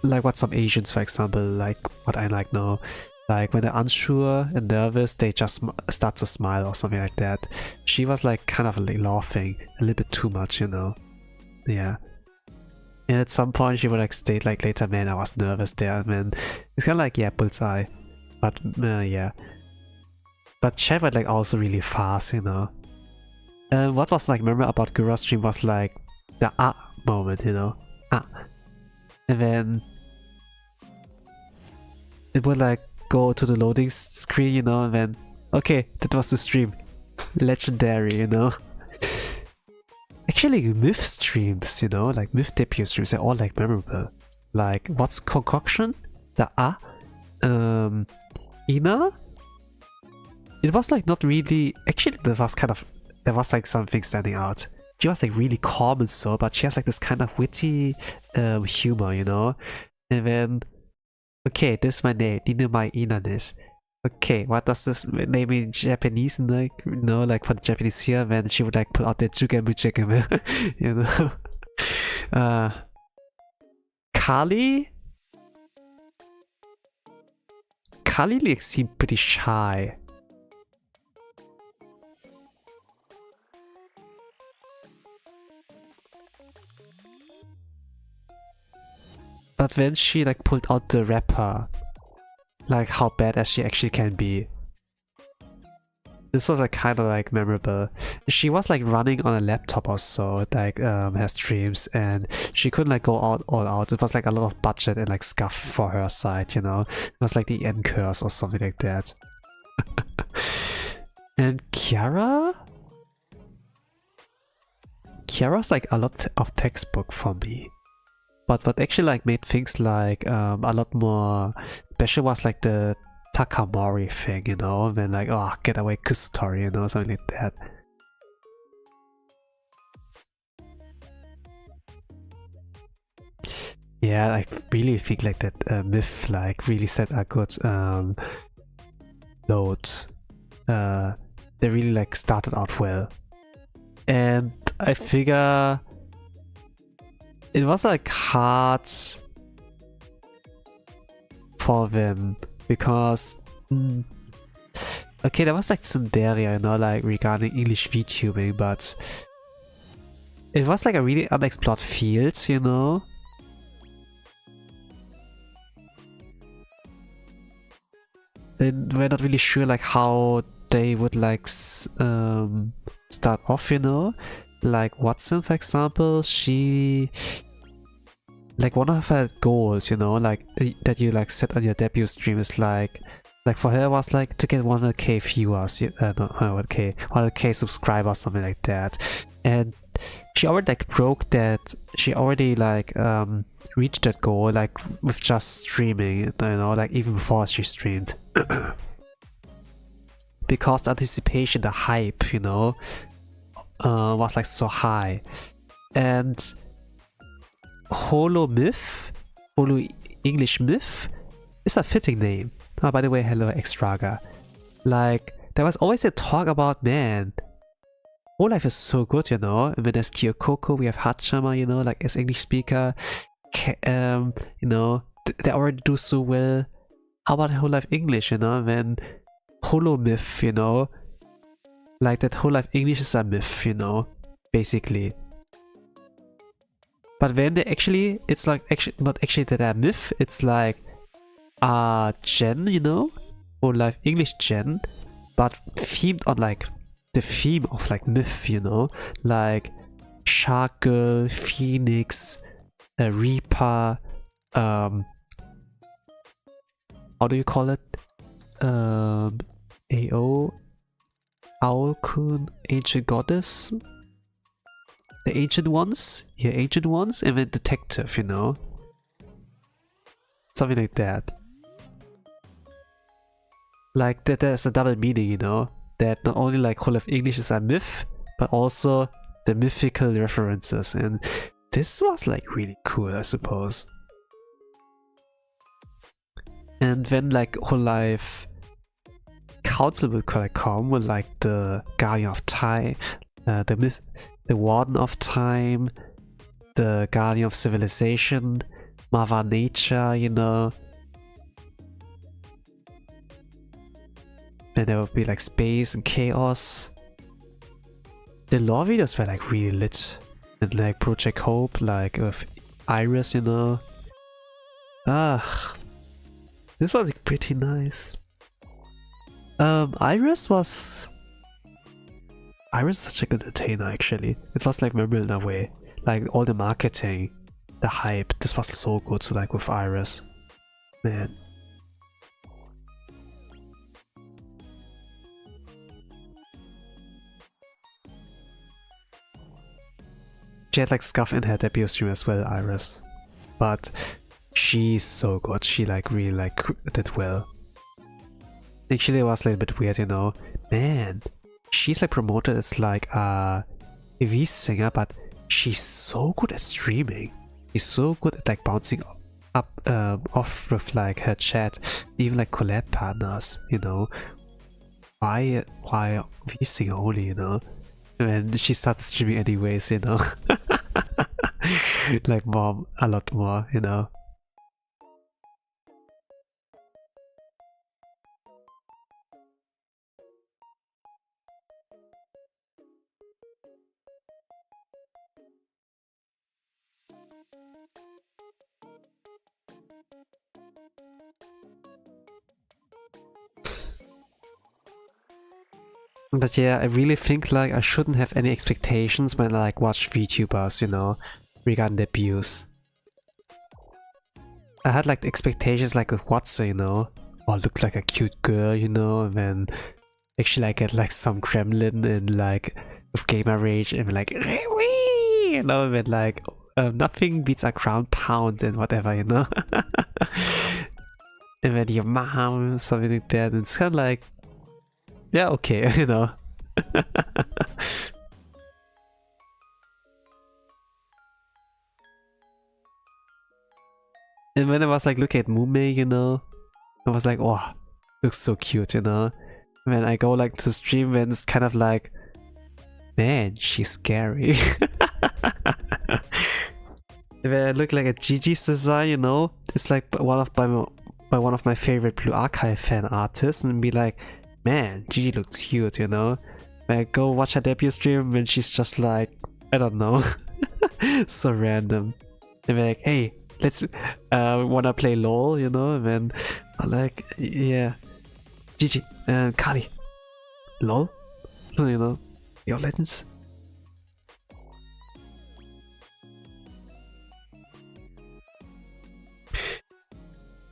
what some Asians, for example, like what I like now. Like when they're unsure and nervous, they just start to smile or something like that. She was like kind of like laughing a little bit too much, you know. Yeah. And at some point she would like state like later, man, I was nervous there, man. It's kind of like, yeah, bullseye. But yeah. But chat was like also really fast, you know. And what was like memorable about Gura's stream was like the moment, you know. And then it would like go to the loading screen, you know, and then okay, that was the stream. Legendary, you know. Actually, myth streams, you know, like myth debut streams, they're all like memorable. Like what's concoction? The Ina? It was like not really, actually there was like something standing out. She was like really calm and so, but she has like this kind of witty humor, you know. And then okay, this is my name. Nino my Inanis. Okay, what does this name in Japanese? Like, you know, like for the Japanese here, then she would like pull out the jugemu, you know. Kali like seemed pretty shy. But then she like pulled out the rapper, like how badass she actually can be. This was like kind of like memorable. She was like running on a laptop or so, like her streams, and she couldn't like go out all out. It was like a lot of budget and like scuff for her side, you know. It was like the end curse or something like that. And Kiara's like a lot of textbook for me. But what actually like made things like a lot more special was like the Takamori thing, you know, when like, oh, get away Kusutori, you know, something like that. Yeah, I really think like that myth like really set a good note. They really like started out well. And I figure it was like hard for them because okay, there was like Tsundere, you know, like regarding English VTubing, but it was like a really unexplored field, you know. We're not really sure like how they would like start off, you know. Like Watson, for example, she like one of her goals, you know, like that you like set on your debut stream is like for her was like to get 100k viewers, not 100k, 100k subscribers, something like that. And she already like broke that. She already like reached that goal like with just streaming, you know, like even before she streamed. Because the anticipation, the hype, you know, was like so high. And Holo English Myth is a fitting name. Oh, by the way, hello Extraga. Like, there was always a talk about, man, Hololive is so good, you know. And when there's Kyokoko, we have Hachama, you know, like as English speaker. You know, they already do so well. How about Hololive English, you know, when Holo Myth, you know, like that Hololive English is a myth, you know, basically. But when they actually, it's like actually not actually that a myth, it's like a gen, you know, Hololive English gen, but themed on like the theme of like myth, you know, like Shark Girl, Phoenix, Reaper, how do you call it? AO, Owlcoon, Ancient Goddess, the Ancient Ones, yeah, Ancient Ones, and then Detective, you know, something like that. Like that, there's a double meaning, you know, that not only like Hololive English is a myth, but also the mythical references, and this was like really cool, I suppose. And then like Hololive Council will come with like the Guardian of Time, the Warden of Time, the Guardian of Civilization, Mother Nature, you know. And there will be like space and chaos. The lore videos were like really lit. And like Project Hope, like with Iris, you know. Ah, this was like pretty nice. Iris was such a good entertainer actually. It was like memorable in a way. Like all the marketing, the hype, this was so good, so like with Iris. Man. She had like scuff in her debut stream as well, Iris. But she's so good, she like really like did well. Actually it was a little bit weird, you know. Man, she's like promoted as like a TV singer, but she's so good at streaming. She's so good at like bouncing up off with like her chat, even like collab partners, you know. Why TV singer only, you know? When she started streaming anyways, you know. Like more, a lot more, you know. But yeah, I really think like I shouldn't have any expectations when I like watch VTubers, you know, regarding their views. I had like expectations like with Watson, you know, or look like a cute girl, you know, and then actually I get like some gremlin and like with gamer rage and like you know, and then like nothing beats a ground pound and whatever, you know. And then your mom, something like that, and it's kind of like, yeah, okay, you know. And when I was like looking at Mume, you know, I was like, oh, looks so cute, you know. And then I go like to stream and it's kind of like, man, she's scary. And then I look like at Gigi's design, you know, it's like by one of my favorite Blue Archive fan artists, and be like, man, Gigi looks cute, you know. When I go watch her debut stream when she's just like, I don't know, so random. And be like, hey, let's wanna play LOL, you know, and then I'm like, yeah, Gigi and Kali, LOL, you know, your legends.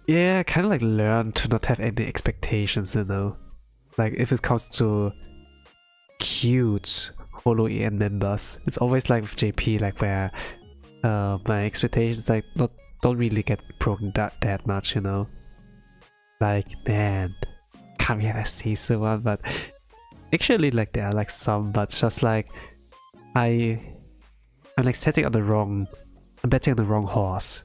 Yeah, I kind of like learn to not have any expectations, you know. Like if it comes to cute Hololive members, it's always like with JP, like where my expectations like don't really get broken that much, you know. Like, man, can't we have a Caesar one? But actually, like there are like some, but just like I'm like I'm betting on the wrong horse.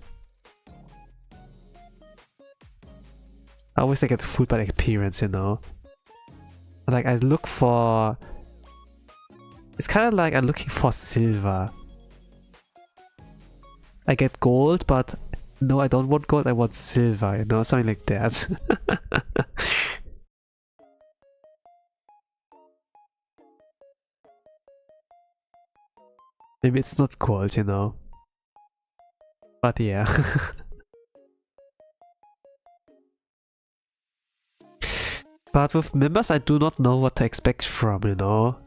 I always like, get fooled by the appearance, you know. Like I look for, it's kind of like I'm looking for silver. I get gold, but no, I don't want gold, I want silver, you know, something like that. Maybe it's not gold, you know. But yeah. But with members, I do not know what to expect from, you know.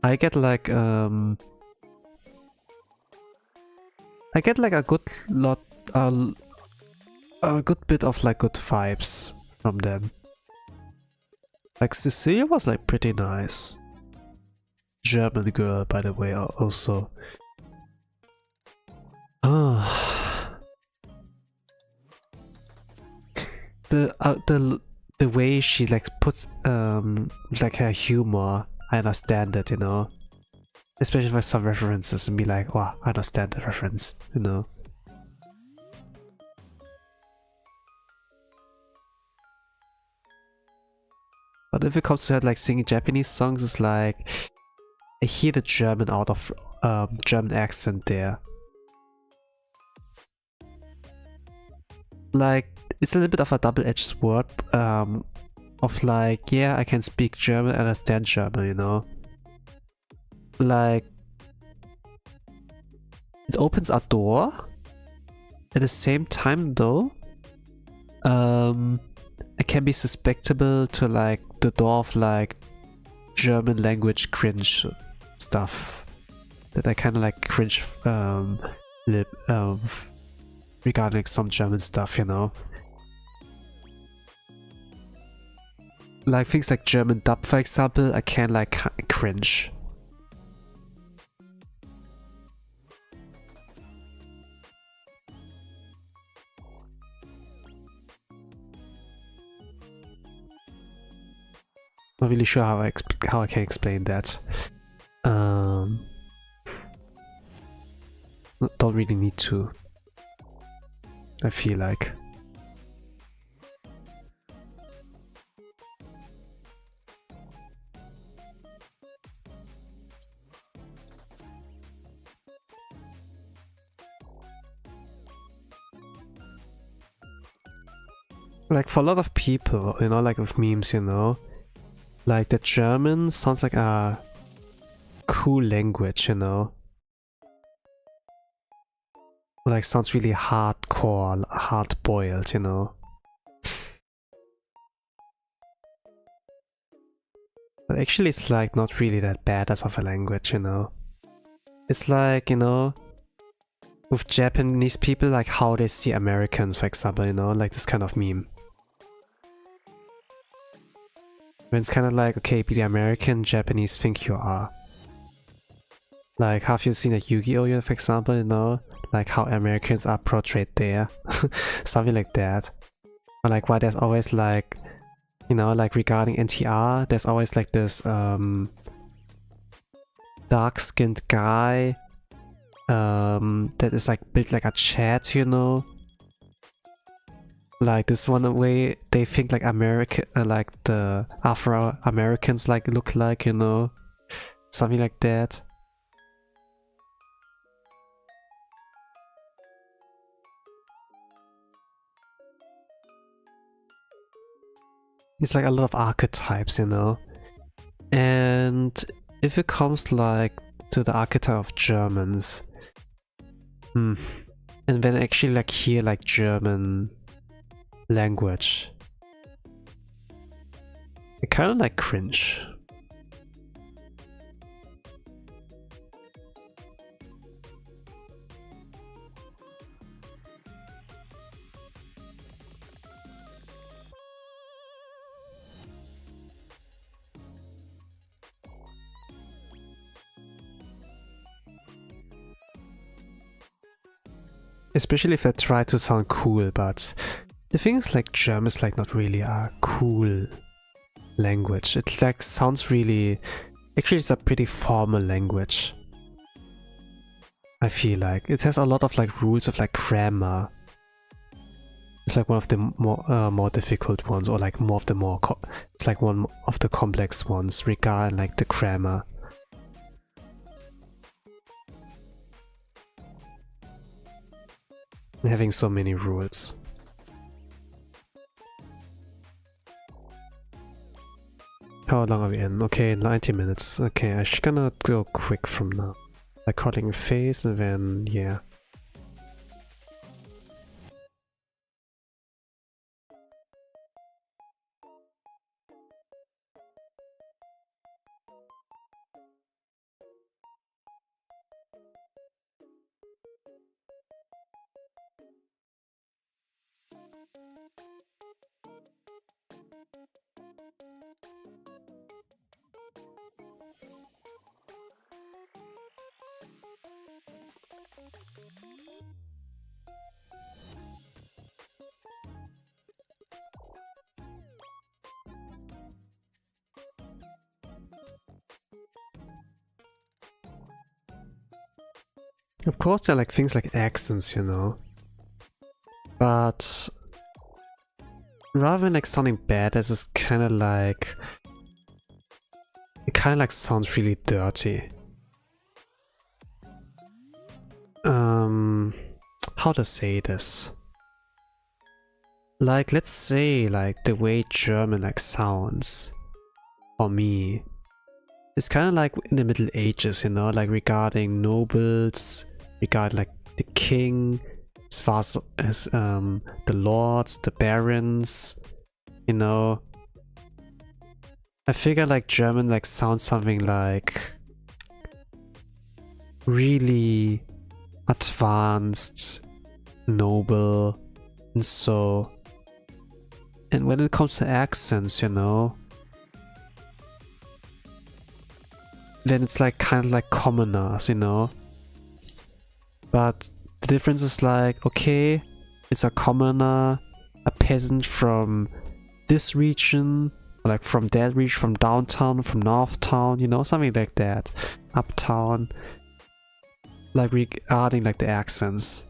I get like a good lot, a good bit of like good vibes from them. Like Cecilia was like pretty nice. German girl, by the way, also. The way she like puts like her humor, I understand it, you know. Especially for some references and be like, wow, I understand the reference, you know. But if it comes to her like singing Japanese songs, it's like I hear the German out of German accent there. Like it's a little bit of a double-edged sword of like, yeah, I can speak German, understand German, you know. Like it opens a door. At the same time though, it can be susceptible to like the door of like German language cringe stuff that I kind of like cringe regarding some German stuff, you know. Like things like German dub, for example, I can like cringe. Not really sure how I can explain that. Don't really need to. I feel like. Like for a lot of people, you know, like with memes, you know, like the German sounds like a cool language, you know. Like sounds really hardcore, hard-boiled, you know. But actually it's like not really that bad as of a language, you know. It's like, you know, with Japanese people, like how they see Americans, for example, you know, like this kind of meme. When it's kind of like, okay, be the American Japanese think you are. Like, have you seen a Yu-Gi-Oh, for example, you know? Like how Americans are portrayed there. Something like that. Or like why there's always like, you know, like regarding NTR, there's always like this dark-skinned guy that is like built like a chat, you know? Like this one way they think like America, like the Afro-Americans like look like, you know? Something like that. It's like a lot of archetypes, you know? And if it comes like to the archetype of Germans, and when I actually like hear like German language, I kind of like cringe. Especially if I try to sound cool, but the thing is like German is like not really a cool language. It like sounds really... Actually it's a pretty formal language. I feel like. It has a lot of like rules of like grammar. It's like one of the more difficult ones, or like more of the it's like one of the complex ones regarding like the grammar. Having so many rules. How long are we in? Okay, 90 minutes. Okay, I'm just gonna go quick from now. Like calling face and then yeah. Of course there are like things like accents, you know. But rather than like sounding bad, this is kinda like... It kinda like sounds really dirty. How to say this? Like, let's say like the way German like sounds for me, it's kind of like in the Middle Ages, you know, like regarding nobles, regarding like the king, as far as the lords, the barons, you know. I figure like German like sounds something like really advanced, noble, and so. And when it comes to accents, you know, then it's like kind of like commoners, you know. But the difference is like, okay, it's a commoner, a peasant from this region, or like from that region, from downtown, from Northtown, you know, something like that, uptown. Like regarding like the accents.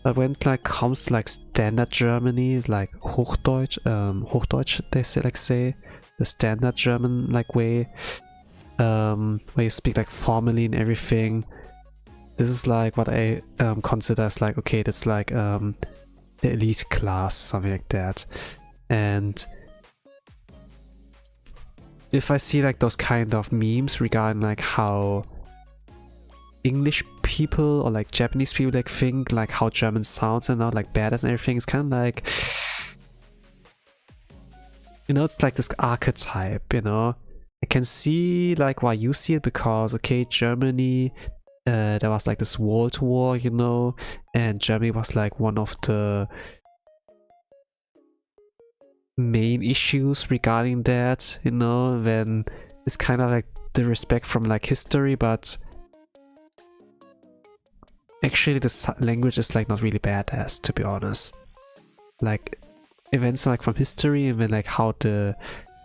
But when it like comes to like standard Germany, like Hochdeutsch, Hochdeutsch they say, the standard German like way, where you speak like formally and everything. This is like what I consider as like, okay, that's like the elite class, something like that. And if I see like those kind of memes regarding like how English people or like Japanese people like think like how German sounds and now like badass and everything, it's kind of like you know, it's like this archetype, you know. I can see like why you see it, because okay, Germany, there was like this World War, you know, and Germany was like one of the main issues regarding that, you know, when it's kind of like the respect from like history, but actually the language is like not really badass, to be honest. Like events like from history and then like how the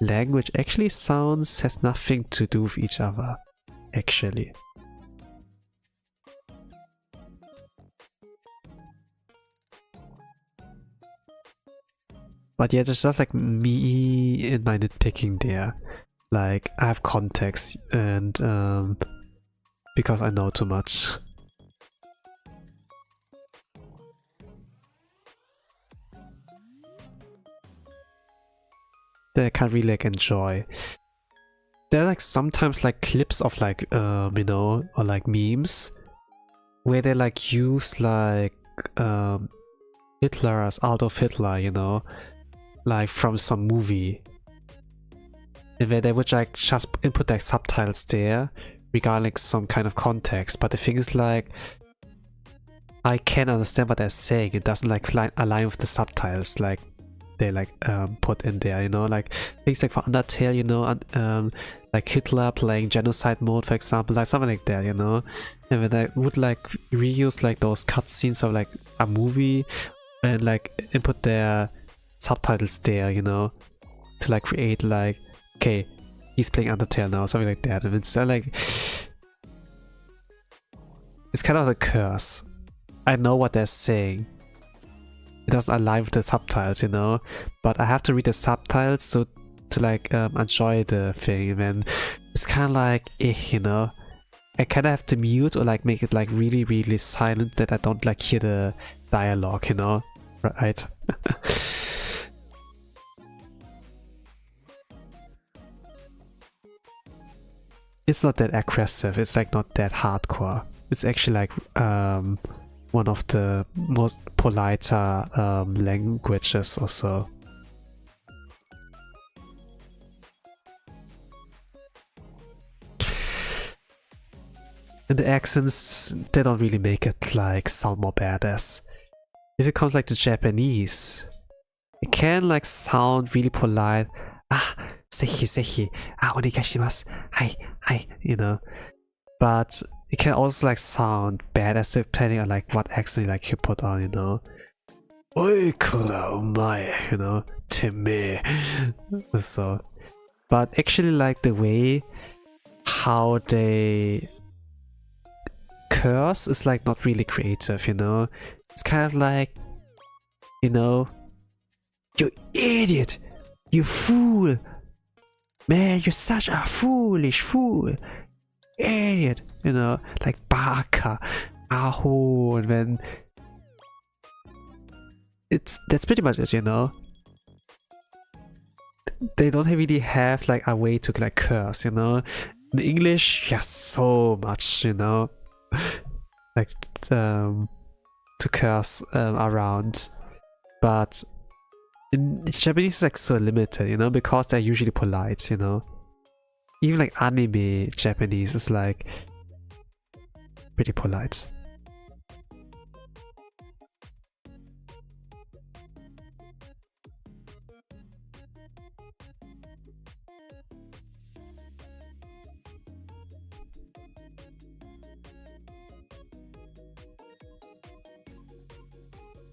language actually sounds has nothing to do with each other, actually. But yeah, it's just like me and my nitpicking there. Like I have context and because I know too much. That I can't really like enjoy. There are like sometimes like clips of like you know, or like memes where they like use like Hitler as Adolf Hitler, you know, like from some movie, and where they would like just input like subtitles there regarding like some kind of context. But the thing is like, I can't understand what they're saying. It doesn't like align with the subtitles like they like put in there, you know, like things like for Undertale, you know, like Hitler playing genocide mode, for example, like something like that, you know. And when I would like reuse like those cutscenes of like a movie and like input their subtitles there, you know, to like create like, okay, he's playing Undertale now, something like that. And it's like, it's kind of a curse. I know what they're saying. It doesn't align with the subtitles, you know, but I have to read the subtitles so to like enjoy the thing. And it's kind of like, you know, I kind of have to mute or like make it like really, really silent that I don't like hear the dialogue, you know, right? It's not that aggressive. It's like not that hardcore. It's actually like one of the most politer languages or so. And the accents, they don't really make it like sound more badass. If it comes like to Japanese, it can like sound really polite. Ah, sehi sehi. Ah, onegaishimasu. Hi, hi, you know. But it can also like sound badass depending on like what accent like you put on, you know. Oi kura omae, you know, teme. So, but actually like the way how they curse is like not really creative, you know. It's kind of like, you know, you idiot, you fool, man, you're such a foolish fool, idiot, you know, like baka, aho, and then that's pretty much it, you know. They don't really have like a way to like curse, you know. In English, yes, so much, you know, like to curse around, but in Japanese it's like so limited, you know, because they're usually polite, you know. Even like anime Japanese is like pretty polite.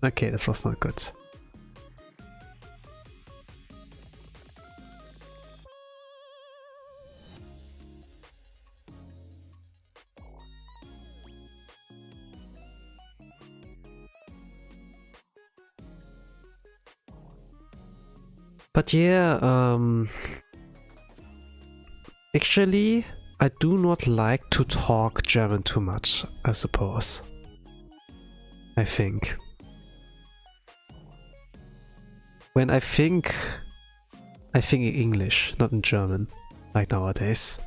Okay, this was not good. But yeah, actually, I do not like to talk German too much, I suppose. I think. When I think in English, not in German, like nowadays.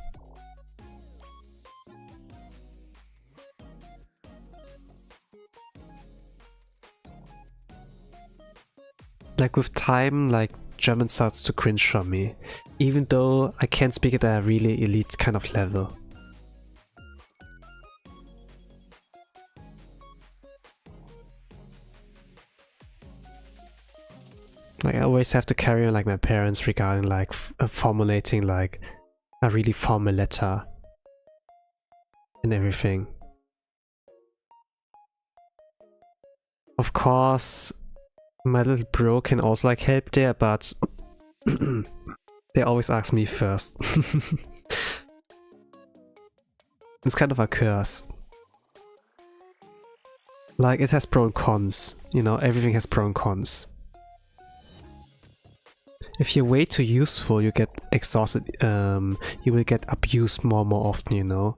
Like with time, like German starts to cringe from me, even though I can't speak at a really elite kind of level. Like, I always have to carry on like my parents regarding like formulating like a really formal letter and everything. Of course, my little bro can also like help there, but they always ask me first. It's kind of a curse. Like, it has pros and cons, you know, everything has pros and cons. If you're way too useful, you get exhausted, you will get abused more and more often, you know.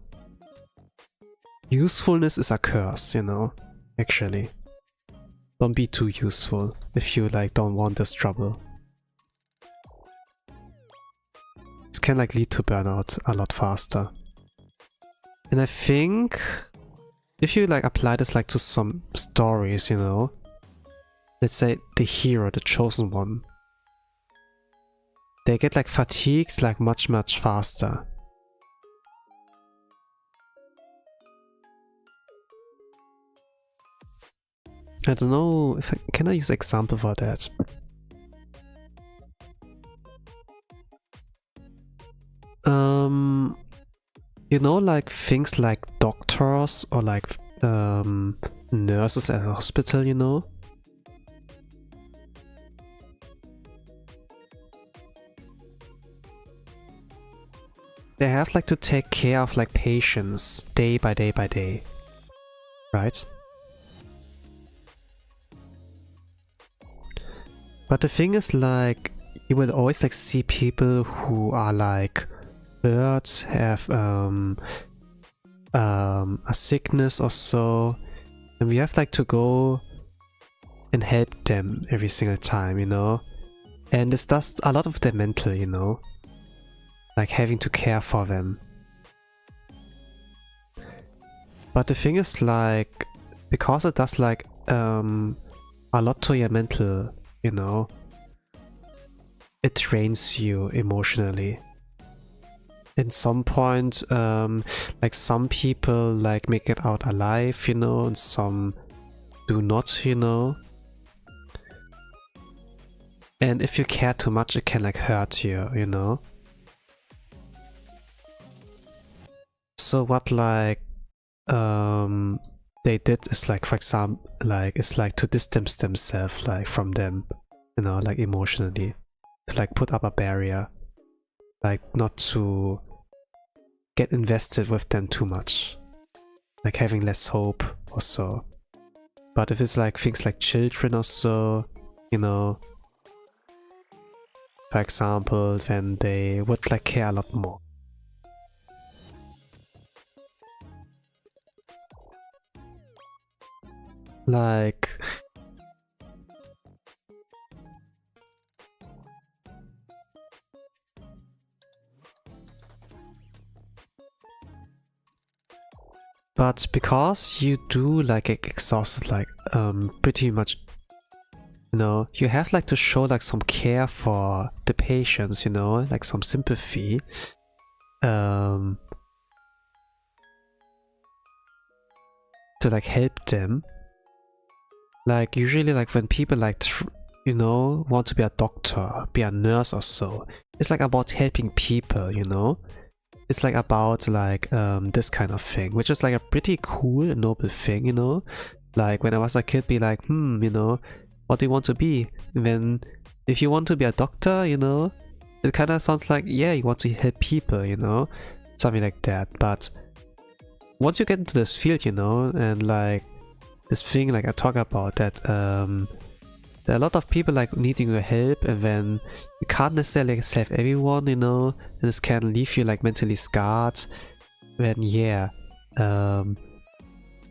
Usefulness is a curse, you know, actually. Don't be too useful if you like don't want this trouble. This can like lead to burnout a lot faster. And I think if you like apply this like to some stories, you know, let's say the hero, the chosen one, they get like fatigued like much faster. I don't know if can I use example for that. You know, like things like doctors or like nurses at a hospital, you know. They have like to take care of like patients day by day, right? But the thing is, like, you will always like see people who are like hurt, have a sickness or so, and we have like to go and help them every single time, you know. And this does a lot of their mental, you know, like having to care for them. But the thing is, like, because it does like a lot to your mental, you know, it drains you emotionally. At some point, like some people like make it out alive, you know, and some do not, you know. And if you care too much, it can like hurt you, you know. So what like they did is like, for example, like it's like to distance themselves like from them, you know, like emotionally, to like put up a barrier, like not to get invested with them too much, like having less hope or so. But if it's like things like children or so, you know, for example, then they would like care a lot more. Like, but because you do like get exhausted like pretty much, you know, you have like to show like some care for the patients, you know, like some sympathy. To like help them. Like usually like when people like you know, want to be a doctor, be a nurse or so, it's like about helping people, you know. It's like about like this kind of thing, which is like a pretty cool and noble thing, you know. Like when I was a kid, be like, you know, what do you want to be? And then if you want to be a doctor, you know, it kind of sounds like, yeah, you want to help people, you know, something like that. But once you get into this field, you know, and like this thing like I talk about, that there are a lot of people like needing your help, and then you can't necessarily save everyone, you know, and this can leave you like mentally scarred. Then yeah,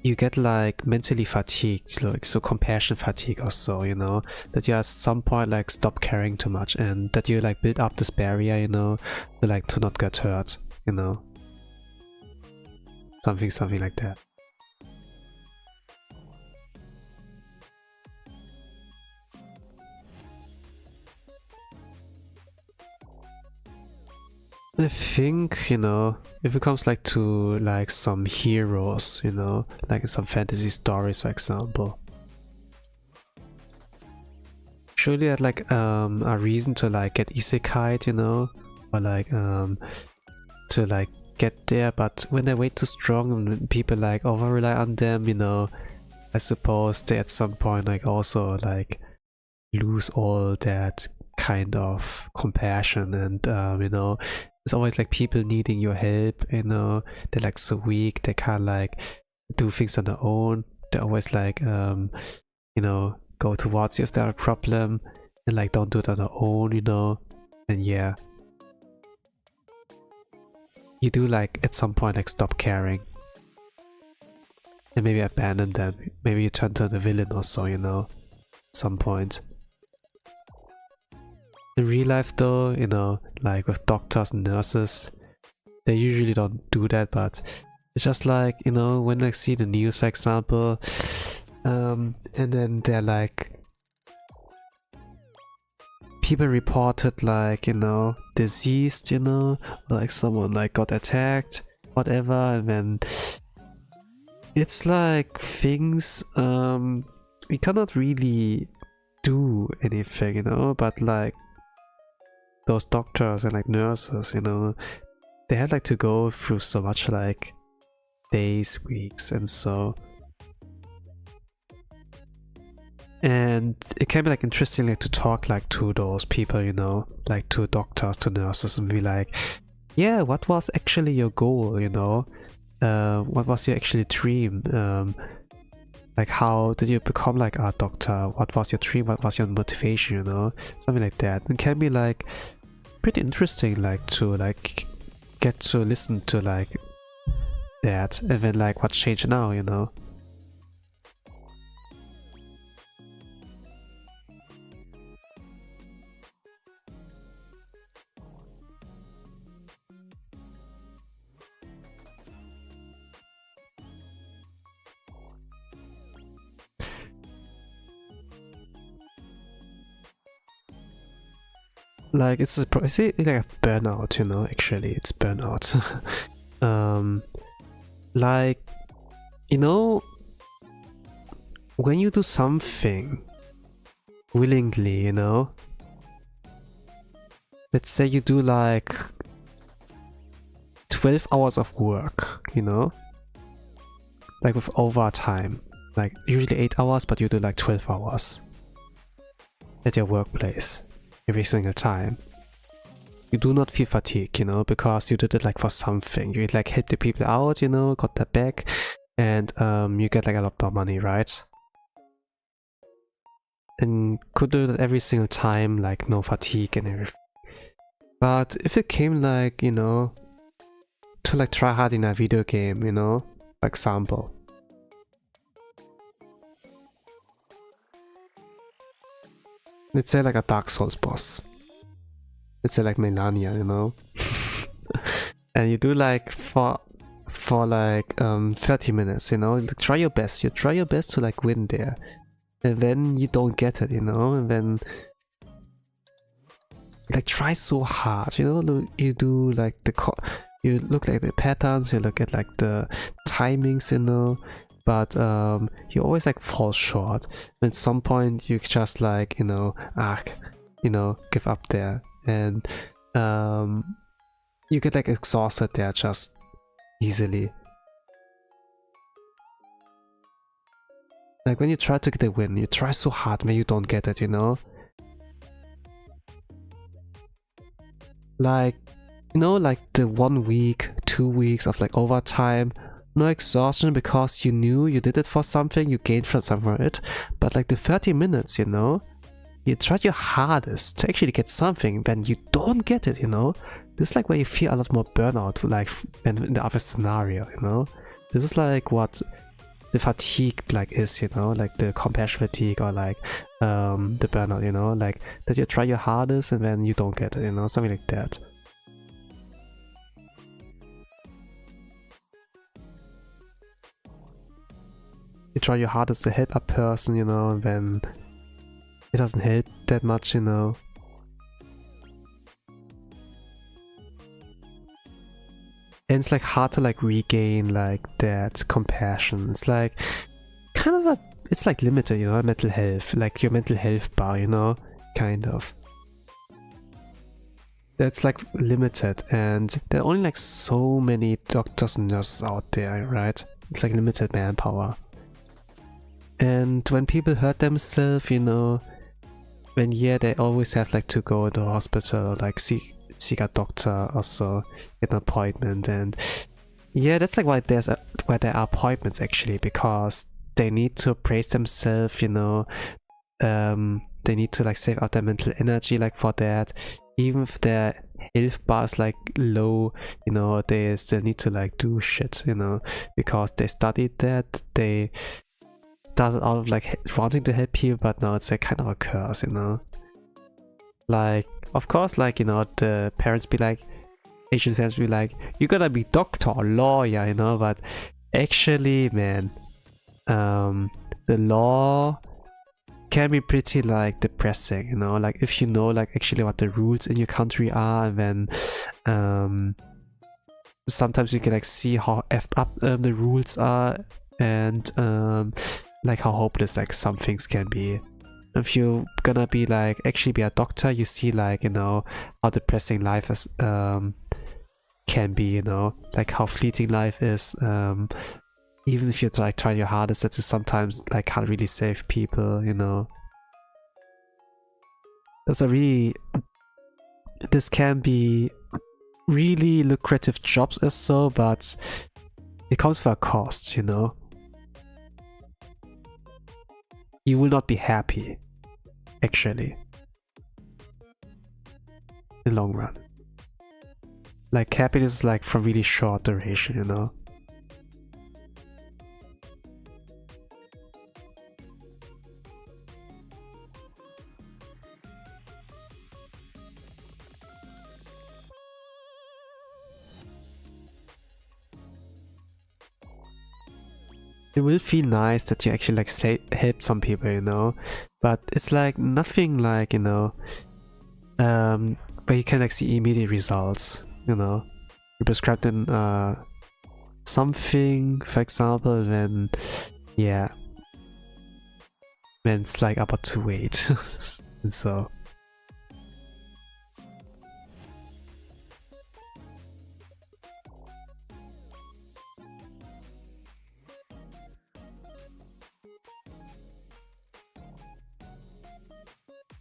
you get like mentally fatigued, like so compassion fatigue or so, you know, that you at some point like stop caring too much, and that you like build up this barrier, you know, to not get hurt, you know, something like that. I think, you know, if it comes like to like some heroes, you know, like in some fantasy stories, for example, surely had like a reason to like get isekai, you know, or like to like get there, but when they wait too strong and people like over rely on them, you know, I suppose they at some point like also like lose all that kind of compassion, and you know, it's always like people needing your help, you know, they're like so weak, they can't like do things on their own, they're always like you know, go towards you if they have a problem and like don't do it on their own, you know. And yeah, you do like at some point like stop caring and maybe abandon them, maybe you turn to the villain or so, you know, at some point. In real life though, you know, like with doctors and nurses, they usually don't do that, but it's just like, you know, when I see the news, for example, and then they're like, people reported like, you know, deceased, you know, or like someone like got attacked, whatever, and then it's like things, we cannot really do anything, you know, but like those doctors and like nurses, you know, they had like to go through so much like days, weeks, and so. And it can be like interesting like to talk like to those people, you know, like to doctors, to nurses, and be like, yeah, what was actually your goal, you know? What was your actually dream? Like how did you become like a doctor? What was your dream? What was your motivation, you know? Something like that. It can be like pretty interesting like to like get to listen to like that, and then like what's changed now, you know? Like it's like a burnout, you know, actually it's burnout. Like, you know, when you do something willingly, you know, let's say you do like 12 hours of work, you know, like with overtime, like usually 8 hours, but you do like 12 hours at your workplace every single time. You do not feel fatigue, you know, because you did it like for something. You like help the people out, you know, got their back, and you get like a lot more money, right? And could do that every single time, like no fatigue and everything. But if it came like, you know, to like try hard in a video game, you know, for example, let's say like a Dark Souls boss. Let's say like Melania, you know. And you do like for like 30 minutes, you know, try your best. You try your best to like win there. And then you don't get it, you know, and then like try so hard, you know, you do like you look like the patterns, you look at like the timings, you know, but you always like fall short. At some point you just like, you know, you know, give up there, and you get like exhausted there just easily. Like when you try to get a win, you try so hard when you don't get it, you know? Like, you know, like the 1 week, 2 weeks of like overtime, no exhaustion because you knew you did it for something, you gained from something from it, but like the 30 minutes, you know? You tried your hardest to actually get something, then you don't get it, you know? This is like where you feel a lot more burnout, like in the other scenario, you know? This is like what the fatigue like is, you know, like the compassion fatigue, or like the burnout, you know, like that you try your hardest and then you don't get it, you know, something like that. You try your hardest to help a person, you know, and then it doesn't help that much, you know. And it's like hard to like regain like that compassion. It's like kind of it's like limited, you know, mental health, like your mental health bar, you know, kind of. That's like limited, and there are only like so many doctors and nurses out there, right? It's like limited manpower. And when people hurt themselves, you know, when they always have like to go to the hospital, like seek a doctor, also get an appointment. And yeah, that's like why there are appointments actually, because they need to brace themselves, you know. They need to like save out their mental energy like for that. Even if their health bar is like low, you know, they still need to like do shit, you know, because they studied that. They started out of like wanting to help people, but now it's like kind of a curse, you know. Like, of course, like, you know, the parents be like, Asian parents be like, you gotta be doctor or lawyer, you know, but actually, man, the law can be pretty like depressing, you know, like if you know like actually what the rules in your country are, and then sometimes you can like see how effed up the rules are, and like how hopeless like some things can be. If you're gonna be like actually be a doctor, you see like, you know, how depressing life is can be, you know, like how fleeting life is. Even if you're like trying your hardest, that is sometimes like can't really save people, you know. This can be really lucrative jobs as so, but it comes with a cost, you know. You will not be happy, actually, in the long run. Like happiness is like for really short duration, you know. It will feel nice that you actually like help some people, you know, but it's like nothing like, you know, where you can like see immediate results, you know. You prescribe them something, for example, then yeah, then it's like about to wait. And so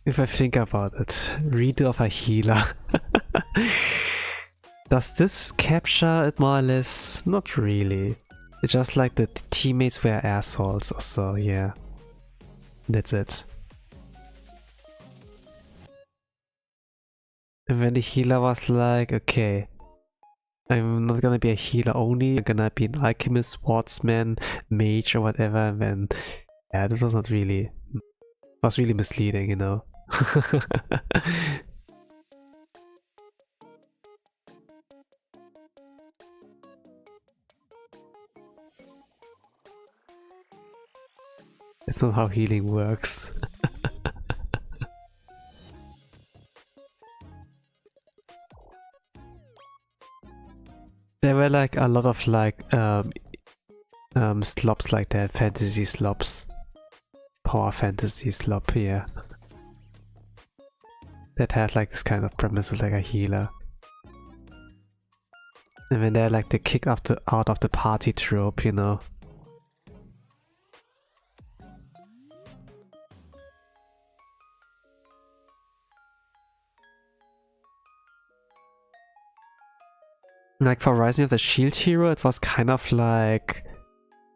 if I think about it, reader of a healer. Does this capture it more or less? Not really. It's just like the teammates were assholes or so, yeah. That's it. And when the healer was like, okay, I'm not gonna be a healer only, I'm gonna be an alchemist, swordsman, mage or whatever, and then yeah, that was not really, was really misleading, you know. That's not how healing works. There were like a lot of like slops like that, fantasy slops. Power fantasy slop, yeah. That had like this kind of premise of like a healer. And when they're like the kick out of the party trope, you know. Like for Rising of the Shield Hero, it was kind of like,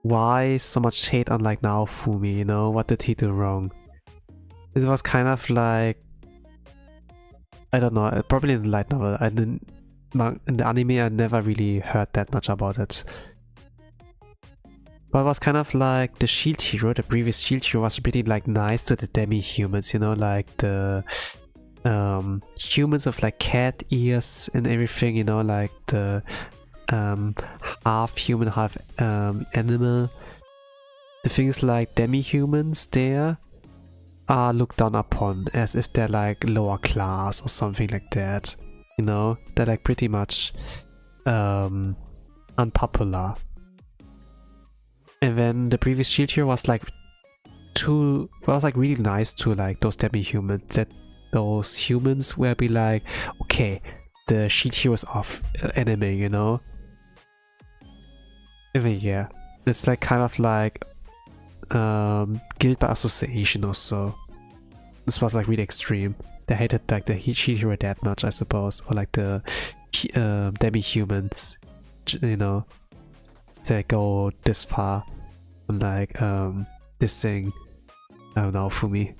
why so much hate on like Naofumi, you know? What did he do wrong? It was kind of like, I don't know, probably in the light novel. In the anime I never really heard that much about it. But it was kind of like the Shield Hero, the previous Shield Hero was pretty like nice to the demi-humans, you know, like the humans with like cat ears and everything, you know, like the half human, half animal. The things like demi-humans there are looked down upon as if they're like lower class or something like that, you know. They're like pretty much unpopular. And then the previous shield hero was like really nice to like those demi-humans, that those humans will be like, okay, the shield heroes of anime, you know? Even yeah, it's like kind of like guilt by association or so. This was like really extreme. They hated like the shield hero that much, I suppose, or like the demi-humans, you know, they go this far and like this thing. I don't know, for me.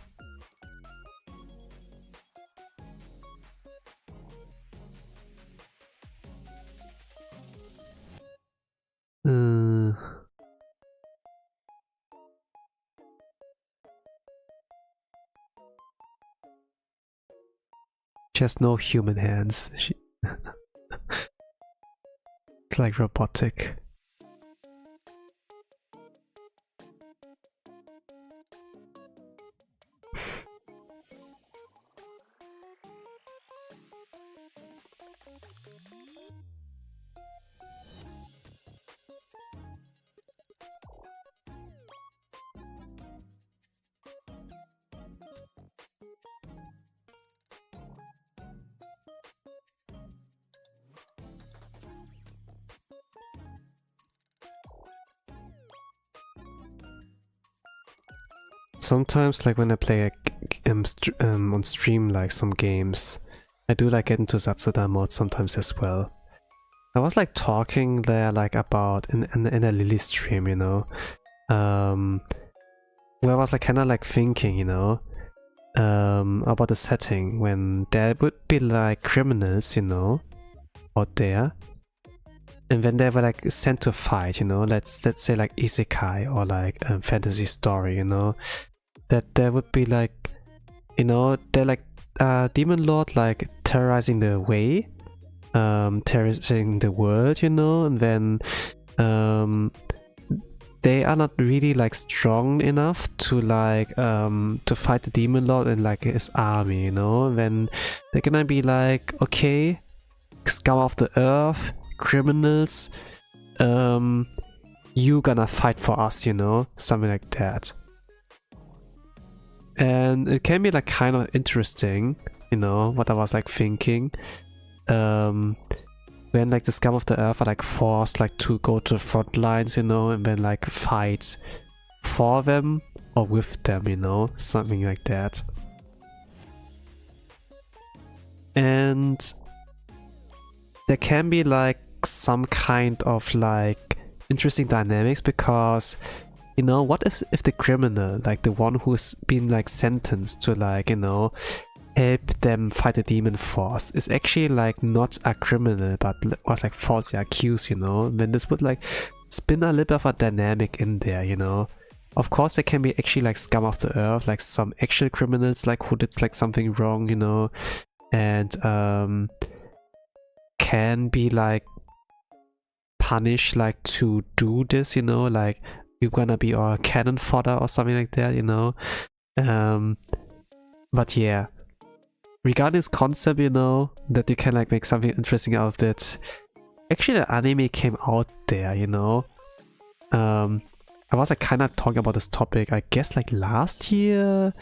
She has no human hands. It's like robotic. Sometimes, like when I play on stream, like some games, I do like get into Zatsuda mode sometimes as well. I was like talking there like about in a Lily stream, you know, where I was like kind of like thinking, you know, about the setting when there would be like criminals, you know, out there, and when they were like sent to fight, you know, let's say like isekai or like a fantasy story, you know, that there would be like, you know, they're like demon lord like terrorizing the way, terrorizing the world, you know, and then they are not really like strong enough to like to fight the demon lord and like his army, you know. Then they're gonna be like, okay, scum of the earth, criminals, you gonna fight for us, you know, something like that. And it can be like kind of interesting, you know, what I was like thinking, when like the scum of the earth are like forced like to go to the front lines, you know, and then like fight for them or with them, you know, something like that. And there can be like some kind of like interesting dynamics, because, you know, what if the criminal, like the one who's been like sentenced to like, you know, help them fight the demon force, is actually like not a criminal but was like falsely accused, you know? Then this would like spin a little bit of a dynamic in there, you know? Of course there can be actually like scum of the earth, like some actual criminals like who did like something wrong, you know, and can be like punished like to do this, you know, like you're gonna be our cannon fodder or something like that, you know. But yeah, regarding this concept, you know, that you can like make something interesting out of it, actually the anime came out there, you know. I was like kind of talking about this topic, I guess like last year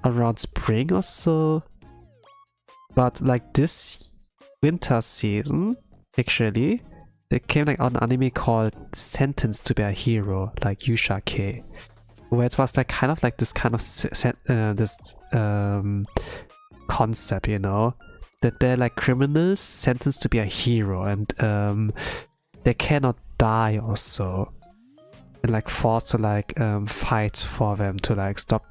around spring or so, but like this winter season actually there came like out an anime called Sentenced to be a Hero, like Yushake, where it was like kind of like this kind of concept, you know, that they're like criminals sentenced to be a hero, and they cannot die or so, and like forced to like fight for them to like stop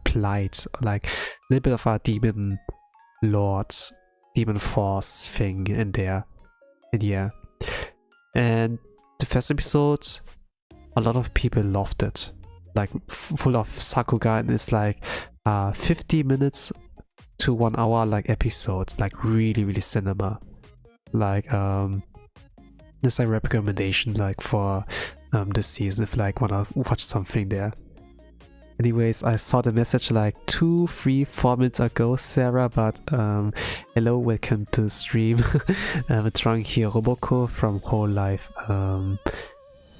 plight, like a little bit of a demon lord, demon force thing in there. And yeah, and the first episode, a lot of people loved it, like full of sakuga, and it's like 50 minutes to 1 hour like episodes, like really cinema, like this like recommendation like for this season if like wanna watch something there. Anyways, I saw the message like 2, 3, 4 minutes ago, Sarah, but hello, welcome to the stream. I'm drawing here Roboco from Hololive.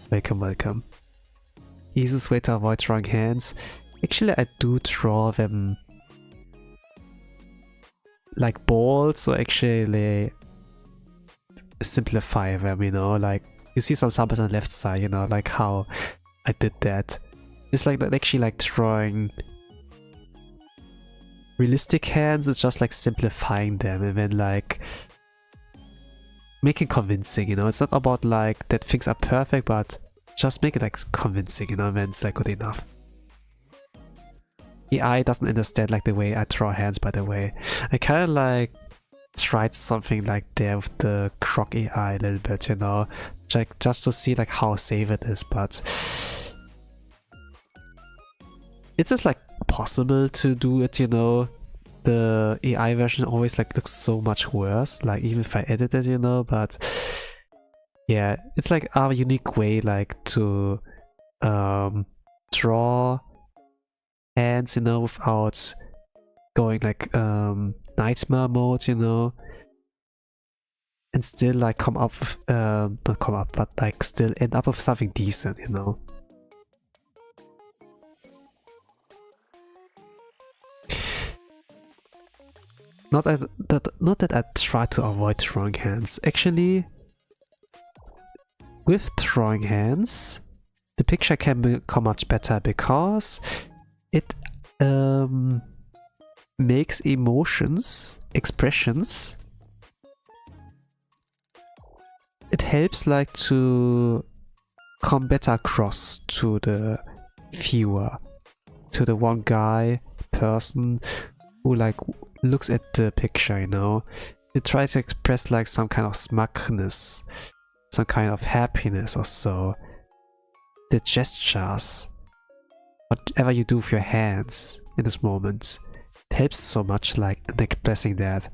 Welcome. Easiest way to avoid drawing hands. Actually, I do draw them like balls, so actually simplify them, you know, like you see some samples on the left side, you know, like how I did that. It's like actually like drawing realistic hands, it's just like simplifying them and then like making convincing, you know. It's not about like that things are perfect, but just make it like convincing, you know, and then it's like good enough. AI doesn't understand like the way I draw hands, by the way. I kind of like tried something like there with the Croc AI a little bit, you know, like just to see like how safe it is, but it's just like possible to do it, you know. The AI version always like looks so much worse, like even if I edit it, you know, but yeah, it's like a unique way like to draw hands, you know, without going like nightmare mode, you know, and still like come up with not come up, but like still end up with something decent, you know. Not that I try to avoid drawing hands. Actually, with drawing hands, the picture can become much better because it makes emotions, expressions. It helps like to come better across to the viewer, to the one guy, person who like looks at the picture, you know. You try to express like some kind of smugness, some kind of happiness or so. The gestures, whatever you do with your hands in this moment, it helps so much like in expressing that.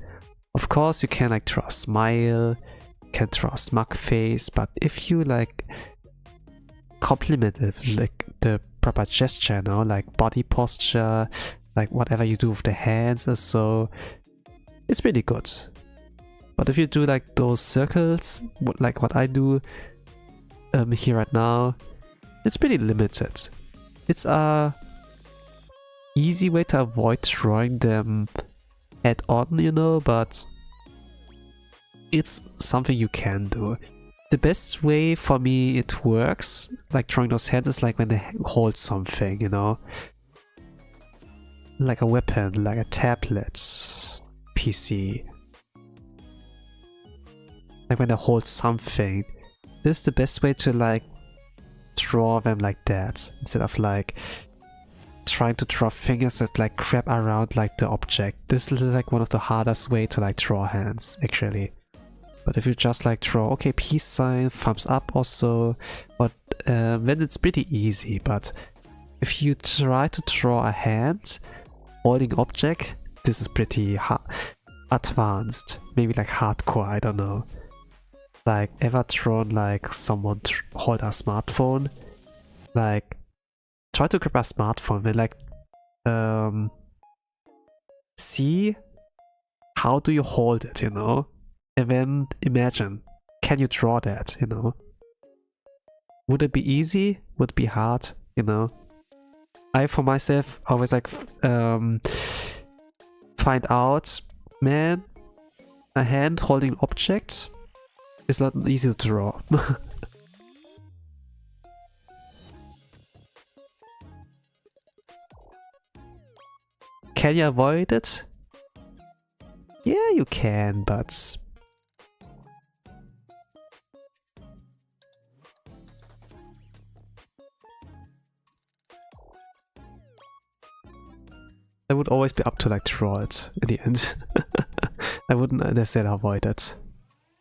Of course you can like draw a smile, you can draw a smug face, but if you like compliment it, like the proper gesture, you know, like body posture, like whatever you do with the hands or so, it's pretty good. But if you do like those circles, like what I do here right now, it's pretty limited. It's a easy way to avoid drawing them head on, you know, but it's something you can do. The best way for me it works, like drawing those hands, is like when they hold something, you know. Like a weapon, like a tablet, PC. Like when they hold something. This is the best way to like draw them like that, instead of like trying to draw fingers that like grab around like the object. This is like one of the hardest way to like draw hands, actually. But if you just like draw, okay, peace sign, thumbs up or so, but then it's pretty easy. But if you try to draw a hand holding object, this is pretty advanced, maybe like hardcore, I don't know. Like, ever drawn like someone hold a smartphone? Like, try to grab a smartphone and like see how do you hold it, you know? And then imagine, can you draw that, you know? Would it be easy? Would it be hard, you know? I, for myself, always like find out, man, a hand holding object is not easy to draw. Can you avoid it? Yeah, you can, but I would always be up to like draw it in the end. I wouldn't necessarily avoid it.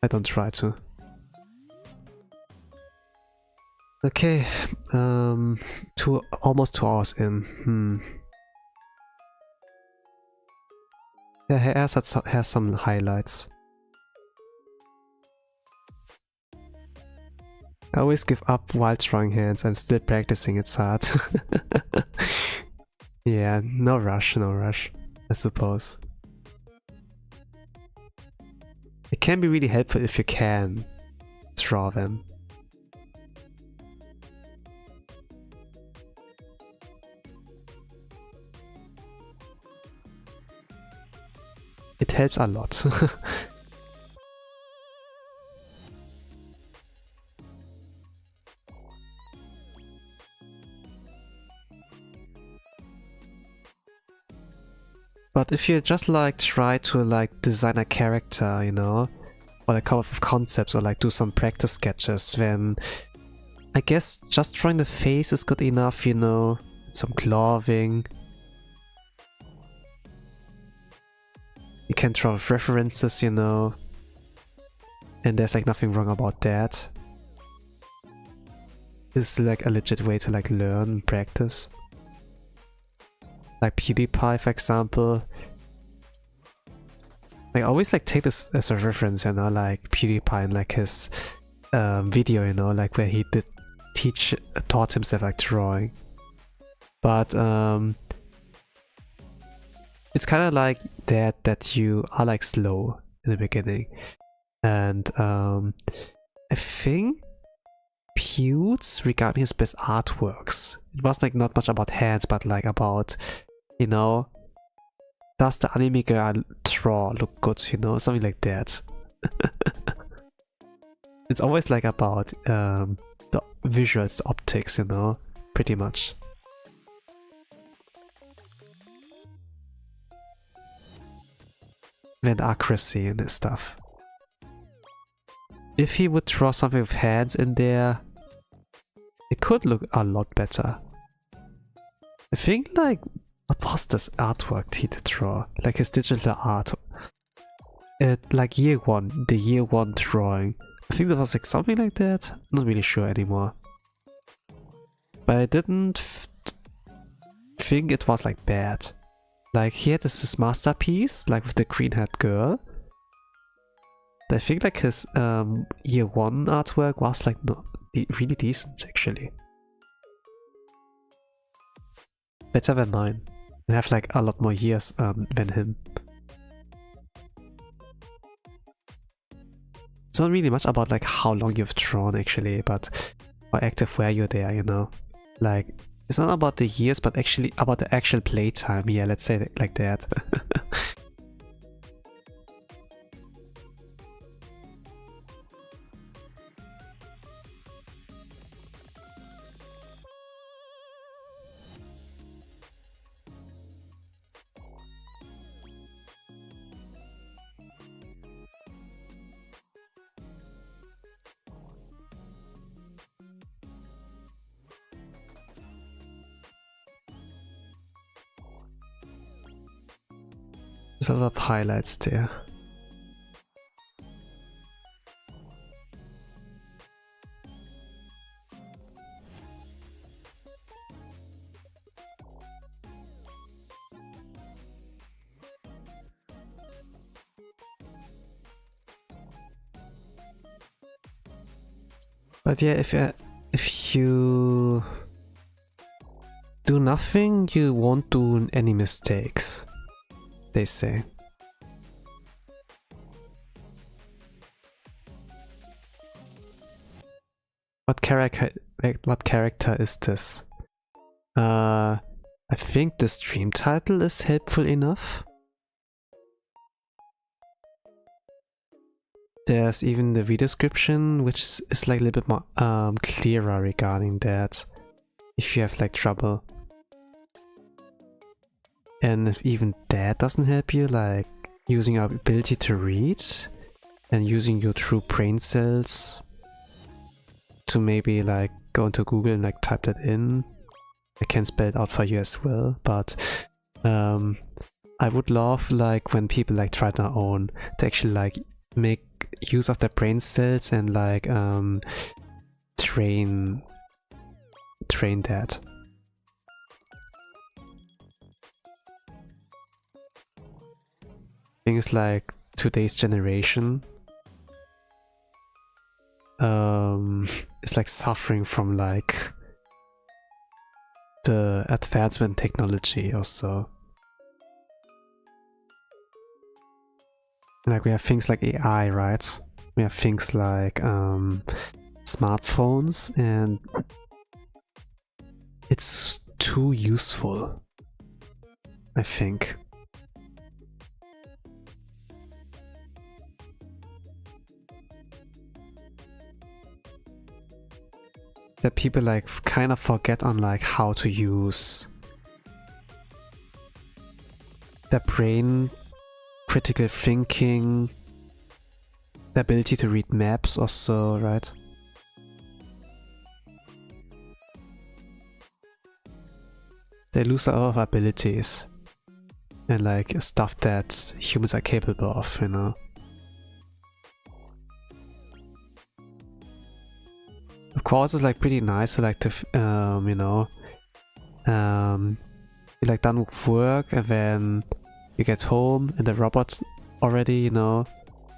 I don't try to. Okay, almost 2 hours in. Yeah, has some highlights. I always give up while drawing hands. I'm still practicing, it's hard. Yeah, no rush, I suppose. It can be really helpful if you can draw them. It helps a lot. But if you just like try to like design a character, you know, or like come up with concepts or like do some practice sketches, then I guess just drawing the face is good enough, you know, some clothing. You can draw with references, you know, and there's like nothing wrong about that. This is like a legit way to like learn and practice. Like PewDiePie, for example. I always like take this as a reference, you know, like PewDiePie and like his video, you know, like where he did taught himself like drawing. But it's kind of like that you are like slow in the beginning, and I think Pewds regarding his best artworks, it was like not much about hands, but like about, you know, does the anime girl draw look good, you know, something like that. It's always like about the visuals, the optics, you know, pretty much. And accuracy and this stuff. If he would draw something with hands in there, it could look a lot better. I think like, what was this artwork he did draw? Like his digital art. Like the year one drawing. I think that was like something like that. Not really sure anymore. But I didn't think it was like bad. Like he had this masterpiece, like with the green-haired girl. I think like his year one artwork was like really decent actually. Better than mine. I have like a lot more years than him. It's not really much about like how long you've drawn actually, but how active were you there, you know? Like, it's not about the years, but actually about the actual playtime. Yeah, let's say it like that. There's a lot of highlights there. But yeah, if you do nothing, you won't do any mistakes, they say. What character is this? I think the stream title is helpful enough. There's even the video description, which is like a little bit more clearer regarding that, if you have like trouble. And if even that doesn't help you, like using your ability to read and using your true brain cells to maybe like go into Google and like type that in, I can spell it out for you as well, but I would love like when people like try their own to actually like make use of their brain cells and like train that. Things like today's generation is like suffering from like the advancement technology also. Like we have things like AI, right? We have things like smartphones, and it's too useful, I think. That people like kind of forget on like how to use their brain, critical thinking, the ability to read maps also, right? They lose a lot of abilities and like stuff that humans are capable of, you know. Of course, it's like pretty nice to like to, you know, you're like done with work and then you get home and the robot already, you know,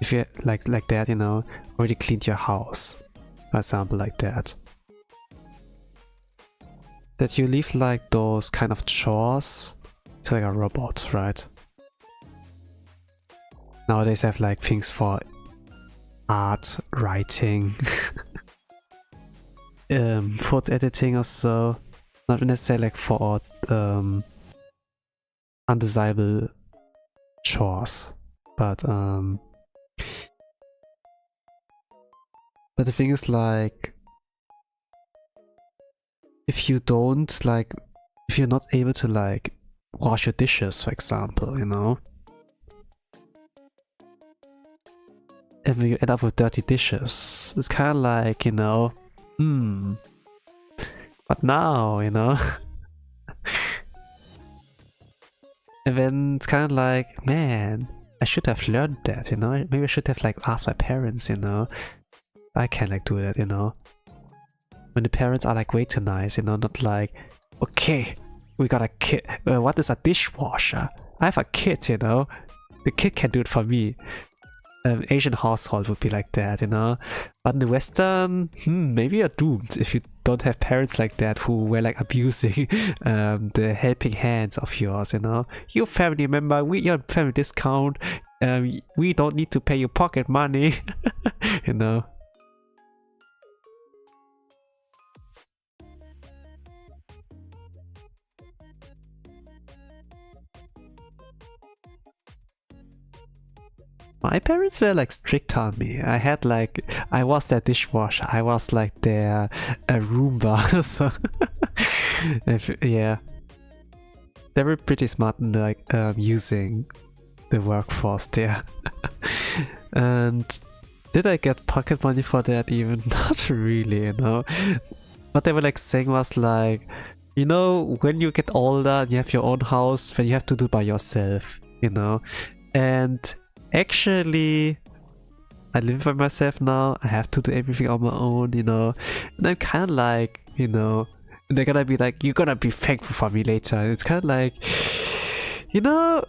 if you like that, you know, already cleaned your house, for example, like that. That you leave like those kind of chores to like a robot, right? Nowadays I have like things for art, writing, photo editing or so. Not necessarily like for undesirable chores, but the thing is like, if you don't like, if you're not able to like wash your dishes, for example, you know, and when you end up with dirty dishes, it's kind of like, you know, but now, you know. And then it's kind of like, man, I should have learned that, you know. Maybe I should have like asked my parents, you know. I can't like do that, you know. When the parents are like way too nice, you know, not like, okay, we got a kid. What is a dishwasher? I have a kid, you know. The kid can do it for me. Asian household would be like that, you know. But in the Western, maybe you're doomed if you don't have parents like that who were like abusing the helping hands of yours, you know. Your family member, your family discount, we don't need to pay you pocket money, you know. My parents were like strict on me. I was their dishwasher. I was like their Roomba. So yeah, they were pretty smart in like using the workforce there. And did I get pocket money for that? Even not really, you know. What they were like saying was like, you know, when you get older and you have your own house, then you have to do it by yourself, you know. And actually, I live by myself now. I have to do everything on my own, you know. And I'm kind of like, you know, they're gonna be like, you're gonna be thankful for me later. And it's kind of like, you know,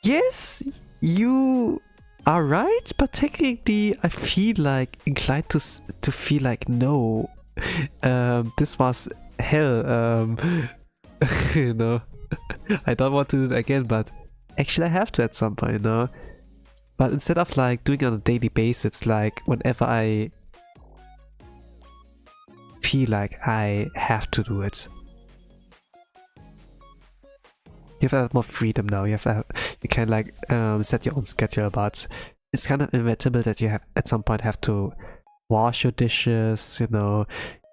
yes, you are right, but technically, I feel like inclined to feel like no, this was hell. You know, I don't want to do it again, but actually I have to at some point, you know. But instead of like doing it on a daily basis, like whenever I feel like I have to do it. You have more freedom now. You can like set your own schedule, but it's kind of inevitable that you have at some point have to wash your dishes, you know,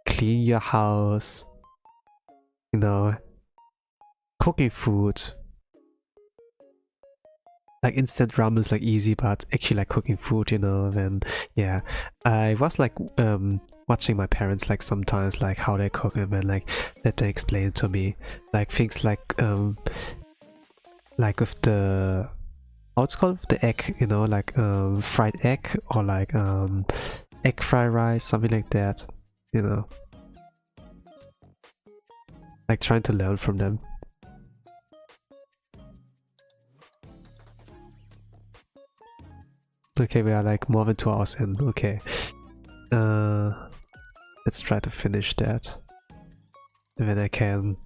clean your house, you know, cooking food. Like instant ramen is like easy, but actually like cooking food, you know, then yeah. I was like watching my parents like sometimes like how they cook, and then like let them explain to me like things like with the, how it's called, the egg, you know, like fried egg, or like egg fried rice, something like that, you know. Like trying to learn from them. Okay, we are like more than 2 hours in. Okay. Let's try to finish that. when I can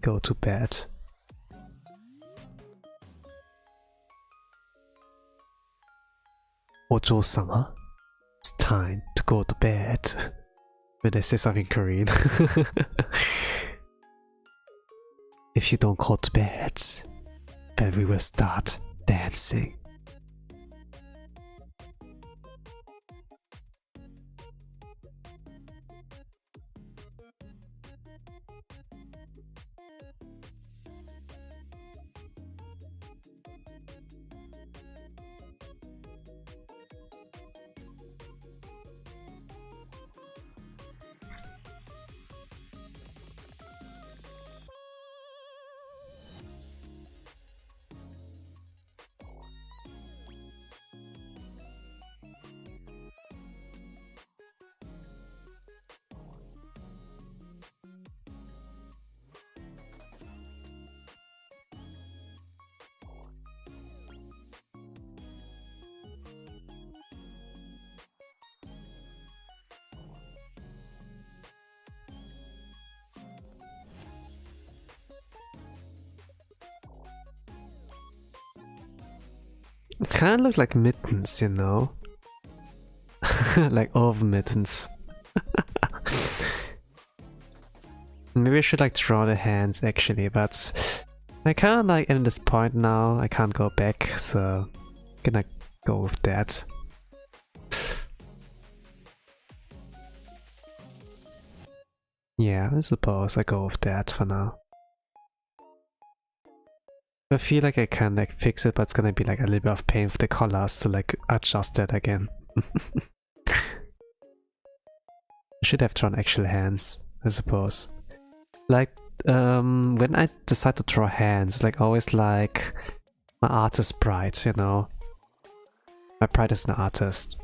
go to bed. Ojo-sama, it's time to go to bed. When I say something Korean. If you don't go to bed, then we will start dancing. It kind of looks like mittens, you know? Like oven mittens. Maybe I should like draw the hands actually, but I can't like end this point now. I can't go back, so I'm gonna go with that. Yeah, I suppose I go with that for now. I feel like I can like fix it, but it's gonna be like a little bit of pain with the colors to like adjust that again. I should have drawn actual hands, I suppose. Like when I decide to draw hands, like always like my artist pride, you know. My pride as an artist.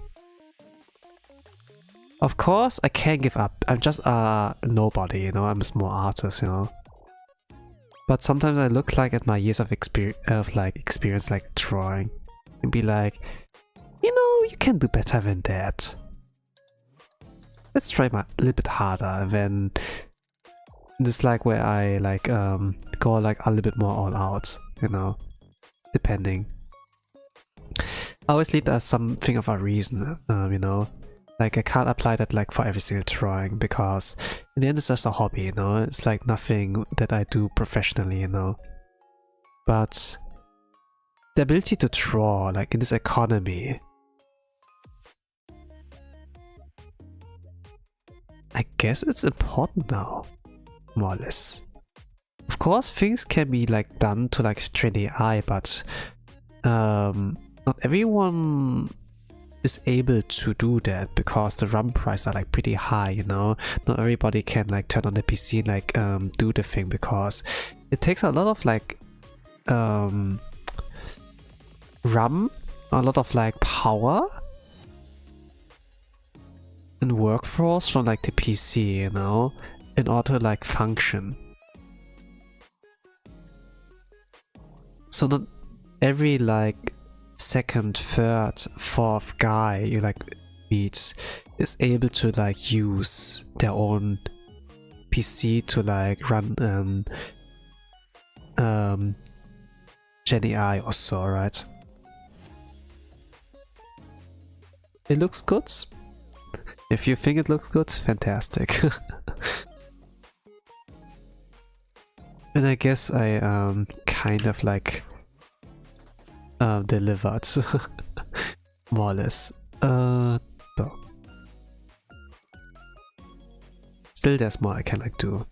Of course I can't give up. I'm just a nobody, you know, I'm a small artist, you know. But sometimes I look like at my years of experience like drawing and be like, you know, you can do better than that. Let's try a little bit harder. And then this like where I like go like a little bit more all out, you know, depending. I always need something of a reason, you know. Like I can't apply that like for every single drawing because in the end it's just a hobby, you know. It's like nothing that I do professionally, you know. But the ability to draw, like in this economy, I guess it's important now, more or less. Of course, things can be like done to like train the eye, but not everyone is able to do that because the RAM prices are like pretty high, you know. Not everybody can like turn on the PC and like do the thing because it takes a lot of like RAM, a lot of like power and workforce from like the PC, you know, in order to like function. So not every like second, third, fourth guy you like meet is able to like use their own PC to like run Gen AI or so, right? It looks good. If you think it looks good, fantastic. And I guess I kind of like delivered more or less. So. Still there's more I can like do.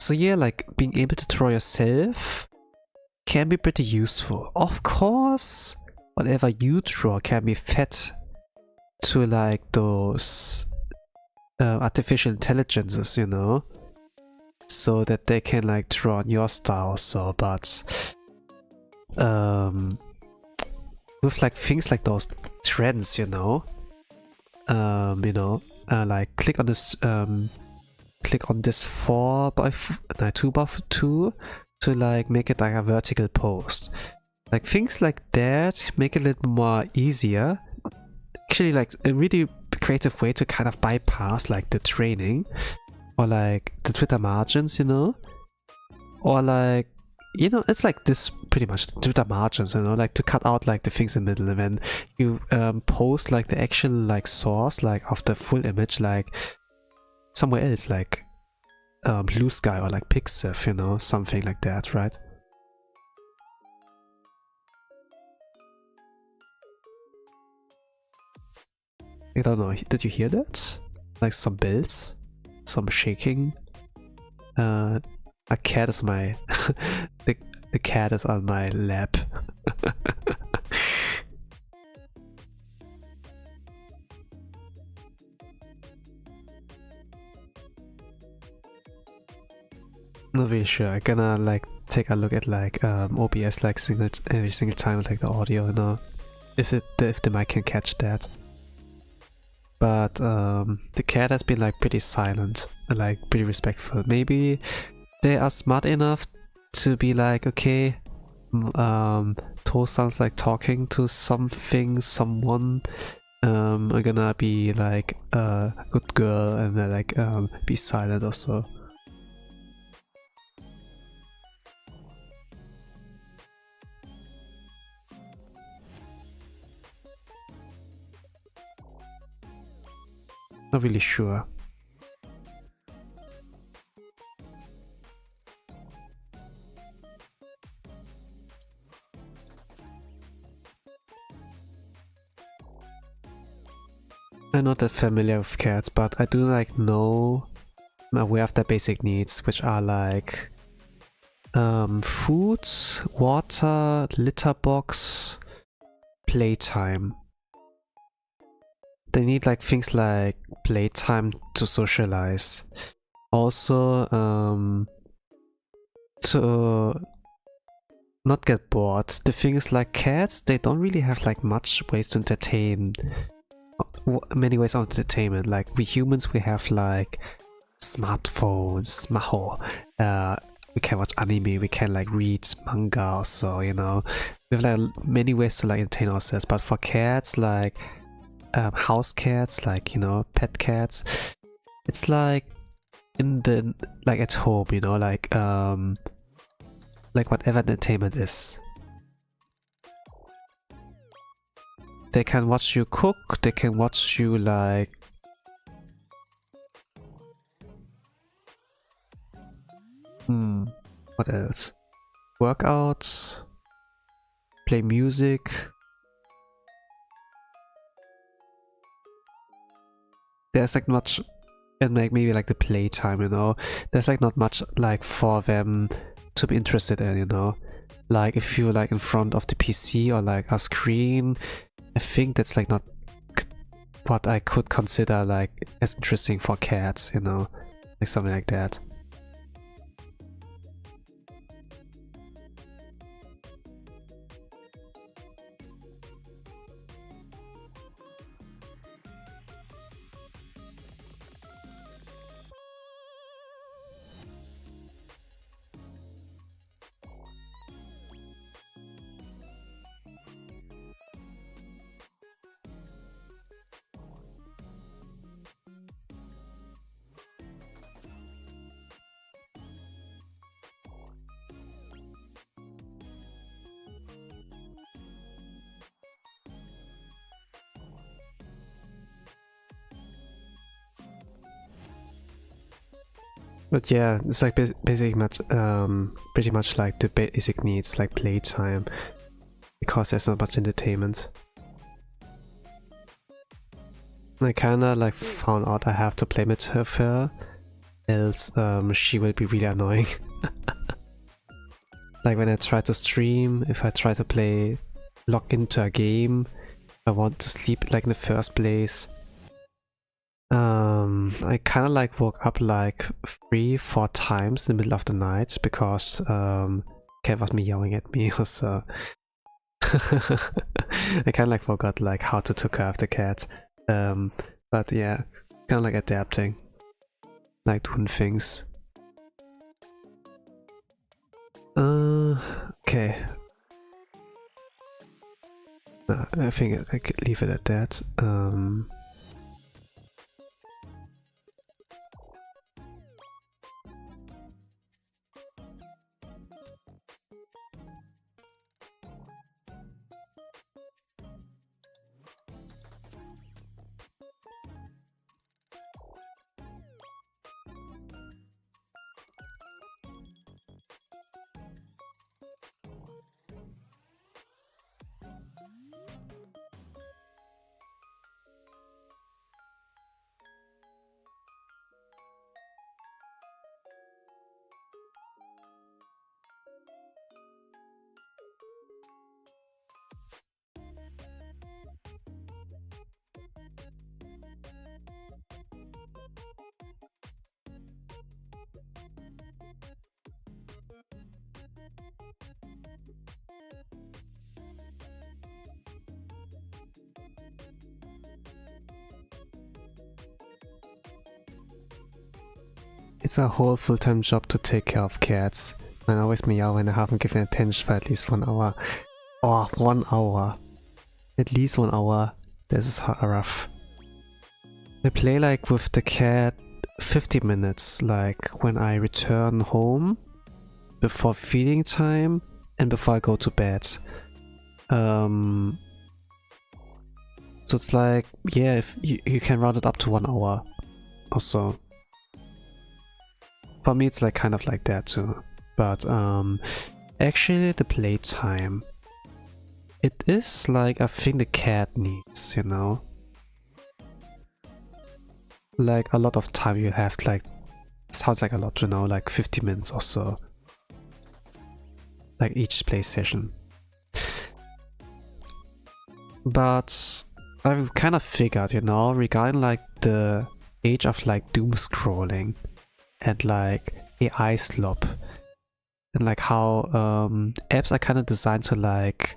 So yeah, like being able to draw yourself can be pretty useful. Of course, whatever you draw can be fed to like those artificial intelligences, you know, so that they can like draw on your style. So, but with like things like those trends, you know, like click on this 2x2 to like make it like a vertical post. Like things like that make it a little more easier actually like a really creative way to kind of bypass like the training or like the Twitter margins, you know, or like, you know, it's like this pretty much, Twitter margins, you know, like to cut out like the things in the middle. And when you post like the actual like source like of the full image like somewhere else, like Blue Sky or like Pixiv, you know, something like that, right? I don't know, did you hear that? Like some bells, some shaking. A cat is my the cat is on my lap. Not really sure. I'm gonna like take a look at like OBS like every single time I take the audio, you know, if the mic can catch that. But the cat has been like pretty silent and like pretty respectful. Maybe they are smart enough to be like, okay, Toe sounds like talking to something, someone. I'm gonna be like a good girl and then like be silent or so. Not really sure. I'm not that familiar with cats, but I do like know, I'm aware of their basic needs, which are like food, water, litter box, playtime. They need like things like playtime to socialize. Also, to not get bored. The thing is, like cats, they don't really have like much ways to entertain. Many ways of entertainment. Like we humans, we have like smartphones, smaho. We can watch anime. We can like read manga or so. You know, we have like many ways to like entertain ourselves. But for cats, like house cats, like, you know, pet cats, it's like in the like at home, you know, like whatever entertainment is. They can watch you cook, they can watch you like what else? Workouts, play music. There's like much, and like maybe like the playtime, you know, there's like not much like for them to be interested in, you know. Like if you're like in front of the PC or like a screen, I think that's like not what I could consider like as interesting for cats, you know, like something like that. But yeah, it's like pretty much like the basic needs, like playtime, because there's not much entertainment. I kinda like found out I have to play with her, else she will be really annoying. Like when I try to stream, if I try to log into a game, I want to sleep like in the first place. I kind of like woke up like 3-4 times in the middle of the night because cat was meowing at me or so. I kind of like forgot like how to take care of the cat. But yeah, kind of like adapting, like doing things. Okay. No, I think I could leave it at that. It's a whole full-time job to take care of cats. I always meow when I haven't given attention for at least 1 hour. Oh, 1 hour. At least 1 hour. This is rough. I play like with the cat 50 minutes, like when I return home, before feeding time, and before I go to bed. So it's like, yeah, if you can round it up to 1 hour or so. For me it's like kind of like that too. But actually the playtime, it is like a thing the cat needs, you know? Like a lot of time you have, like, it sounds like a lot, you know, like 50 minutes or so. Like each play session. But I've kind of figured, you know, regarding like the age of like doom scrolling and like AI slop, and like how apps are kind of designed to like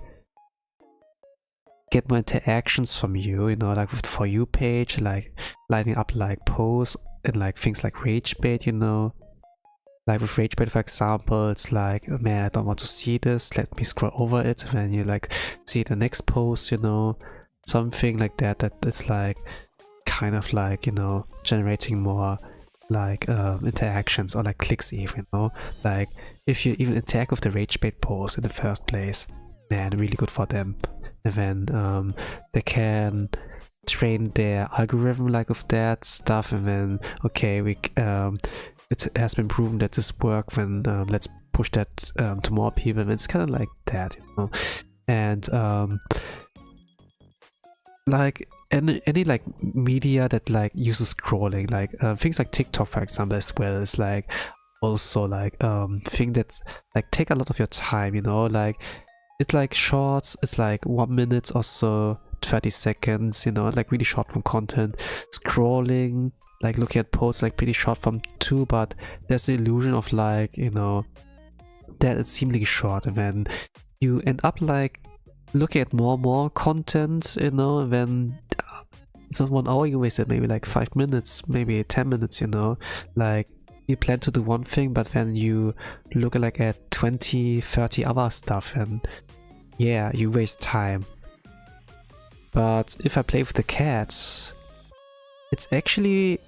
get more interactions from you, you know, like with the For You page, like lighting up like posts and like things like rage bait, you know. Like with rage bait, for example, it's like, oh, man, I don't want to see this, let me scroll over it, and then you like see the next post, you know, something like that, that is like kind of like, you know, generating more like interactions or like clicks even, you know. Like if you even interact with the rage bait post in the first place, man, really good for them. And then they can train their algorithm like with that stuff, and then okay, we it has been proven that this works, then let's push that to more people, and it's kind of like that, you know. And like any like media that like uses scrolling, like things like TikTok for example as well, is like also like thing that like take a lot of your time, you know. Like it's like shorts, it's like 1 minute or so, 30 seconds, you know, like really short from content. Scrolling, like looking at posts, like pretty short from too, but there's the illusion of like, you know, that it's seemingly short, and then you end up like looking at more content, you know, and then it's not 1 hour you wasted, maybe like 5 minutes, maybe 10 minutes, you know. Like you plan to do one thing, but then you look like at 20-30 other stuff, and yeah, you waste time. But if I play with the cats, it's actually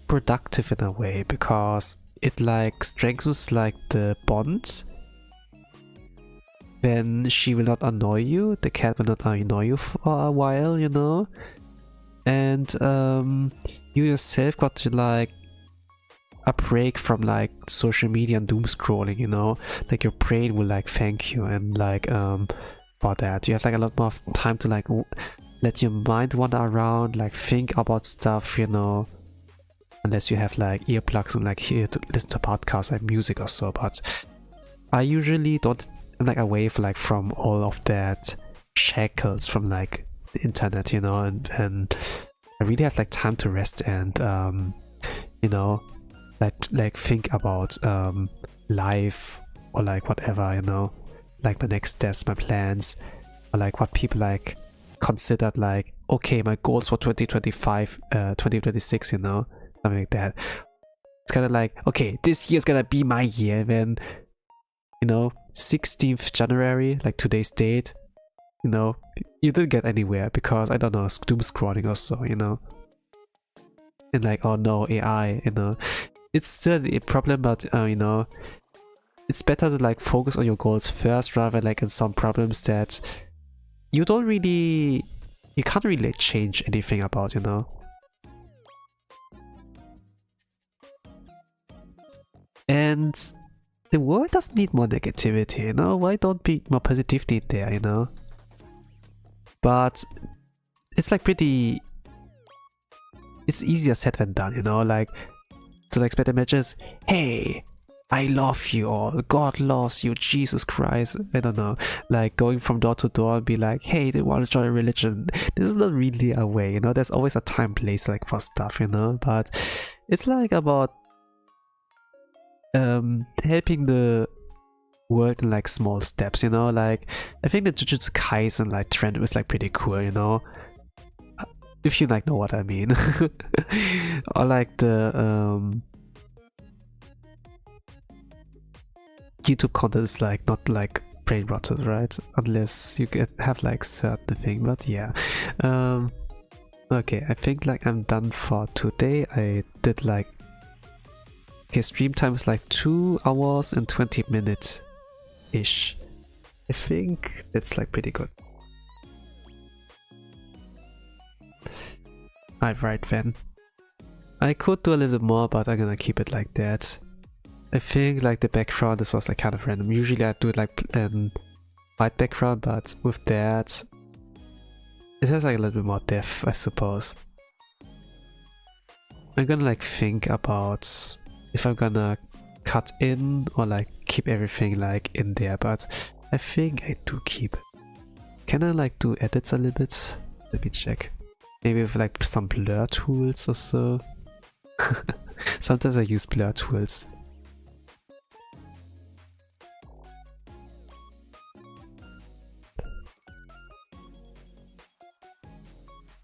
productive in a way, because it like strengthens like the bond. Then she will not annoy you, the cat will not annoy you for a while, you know. And you yourself got to like a break from like social media and doom scrolling, you know. Like your brain will like thank you, and like for that you have like a lot more time to like let your mind wander around, like think about stuff, you know. Unless you have like earplugs and like here to listen to podcasts like music or so. But I usually don't, I'm like away from all of that shackles from like the internet, you know, and I really have like time to rest and you know, like think about life or like whatever, you know, like my next steps, my plans, or like what people like considered like, okay, my goals for 2025 2026, you know, something like that. It's kind of like, okay, this year's gonna be my year. And then, you know, 16th January, like today's date, you know, you didn't get anywhere because, I don't know, doom scrolling or so, you know. And like, oh no, AI, you know. It's still a problem, but, you know, it's better to like focus on your goals first rather like in some problems that you don't really, you can't really change anything about, you know. And the world doesn't need more negativity, you know. Why don't be more positivity in there, you know? But it's like pretty, it's easier said than done, you know. Like to like expect images, hey, I love you, or God loves you, Jesus Christ, I don't know, like going from door to door and be like, hey, they want to join a religion. This is not really a way, you know. There's always a time place like for stuff, you know. But it's like about helping the world in like small steps, you know. Like I think the Jujutsu Kaisen like trend was like pretty cool, you know, if you like know what I mean. Or like the YouTube content is like not like brain rotted, right? Unless you have like certain thing, but yeah. Okay, I think like I'm done for today. I did like, okay, stream time is like 2 hours and 20 minutes ish. I think that's like pretty good. Alright then. I could do a little bit more, but I'm gonna keep it like that. I think like the background, this was like kind of random. Usually I do it like white background, but with that, it has like a little bit more depth, I suppose. I'm gonna like think about if I'm gonna cut in or like keep everything like in there, but I think I do keep it. Can I like do edits a little bit? Let me check. Maybe with like some blur tools or so. Sometimes I use blur tools.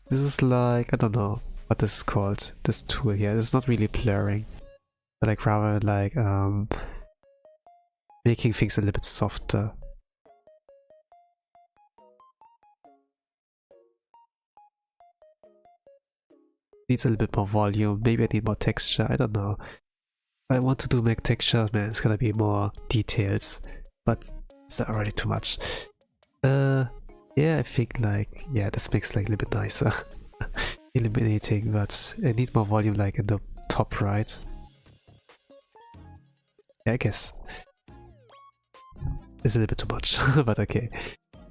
This is like, I don't know what this is called, this tool here. It's not really blurring, but like rather like making things a little bit softer. Needs a little bit more volume. Maybe I need more texture. I don't know. If I want to do make texture, man, it's gonna be more details, but it's already too much. Yeah, I think like, yeah, this makes like a little bit nicer. Illuminating, but I need more volume like in the top right. Yeah, I guess. It's a little bit too much, but okay.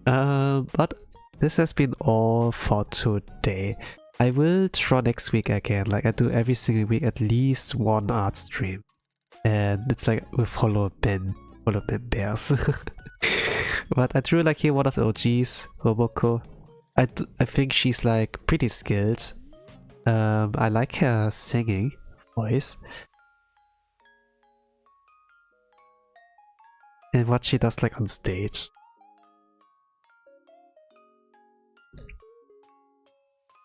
But this has been all for today. I will try next week again, like I do every single week at least one art stream. And it's like with Hololive bears. But I drew like here one of the OGs, Roboco. I think she's like pretty skilled. I like her singing voice. And what she does like on stage.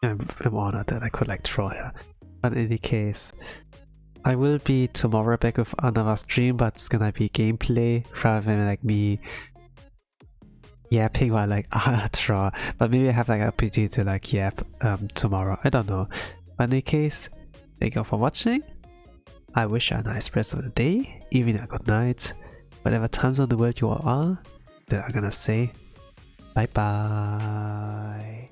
I'm honored that I could like draw her. But in any case, I will be tomorrow back with another stream, but it's gonna be gameplay rather than like me yapping while like draw. But maybe I have like an opportunity to like yap tomorrow. I don't know. But in any case, thank you all for watching. I wish you a nice rest of the day, evening, or good night. Whatever time zone in the world you all are, that I'm gonna say bye bye.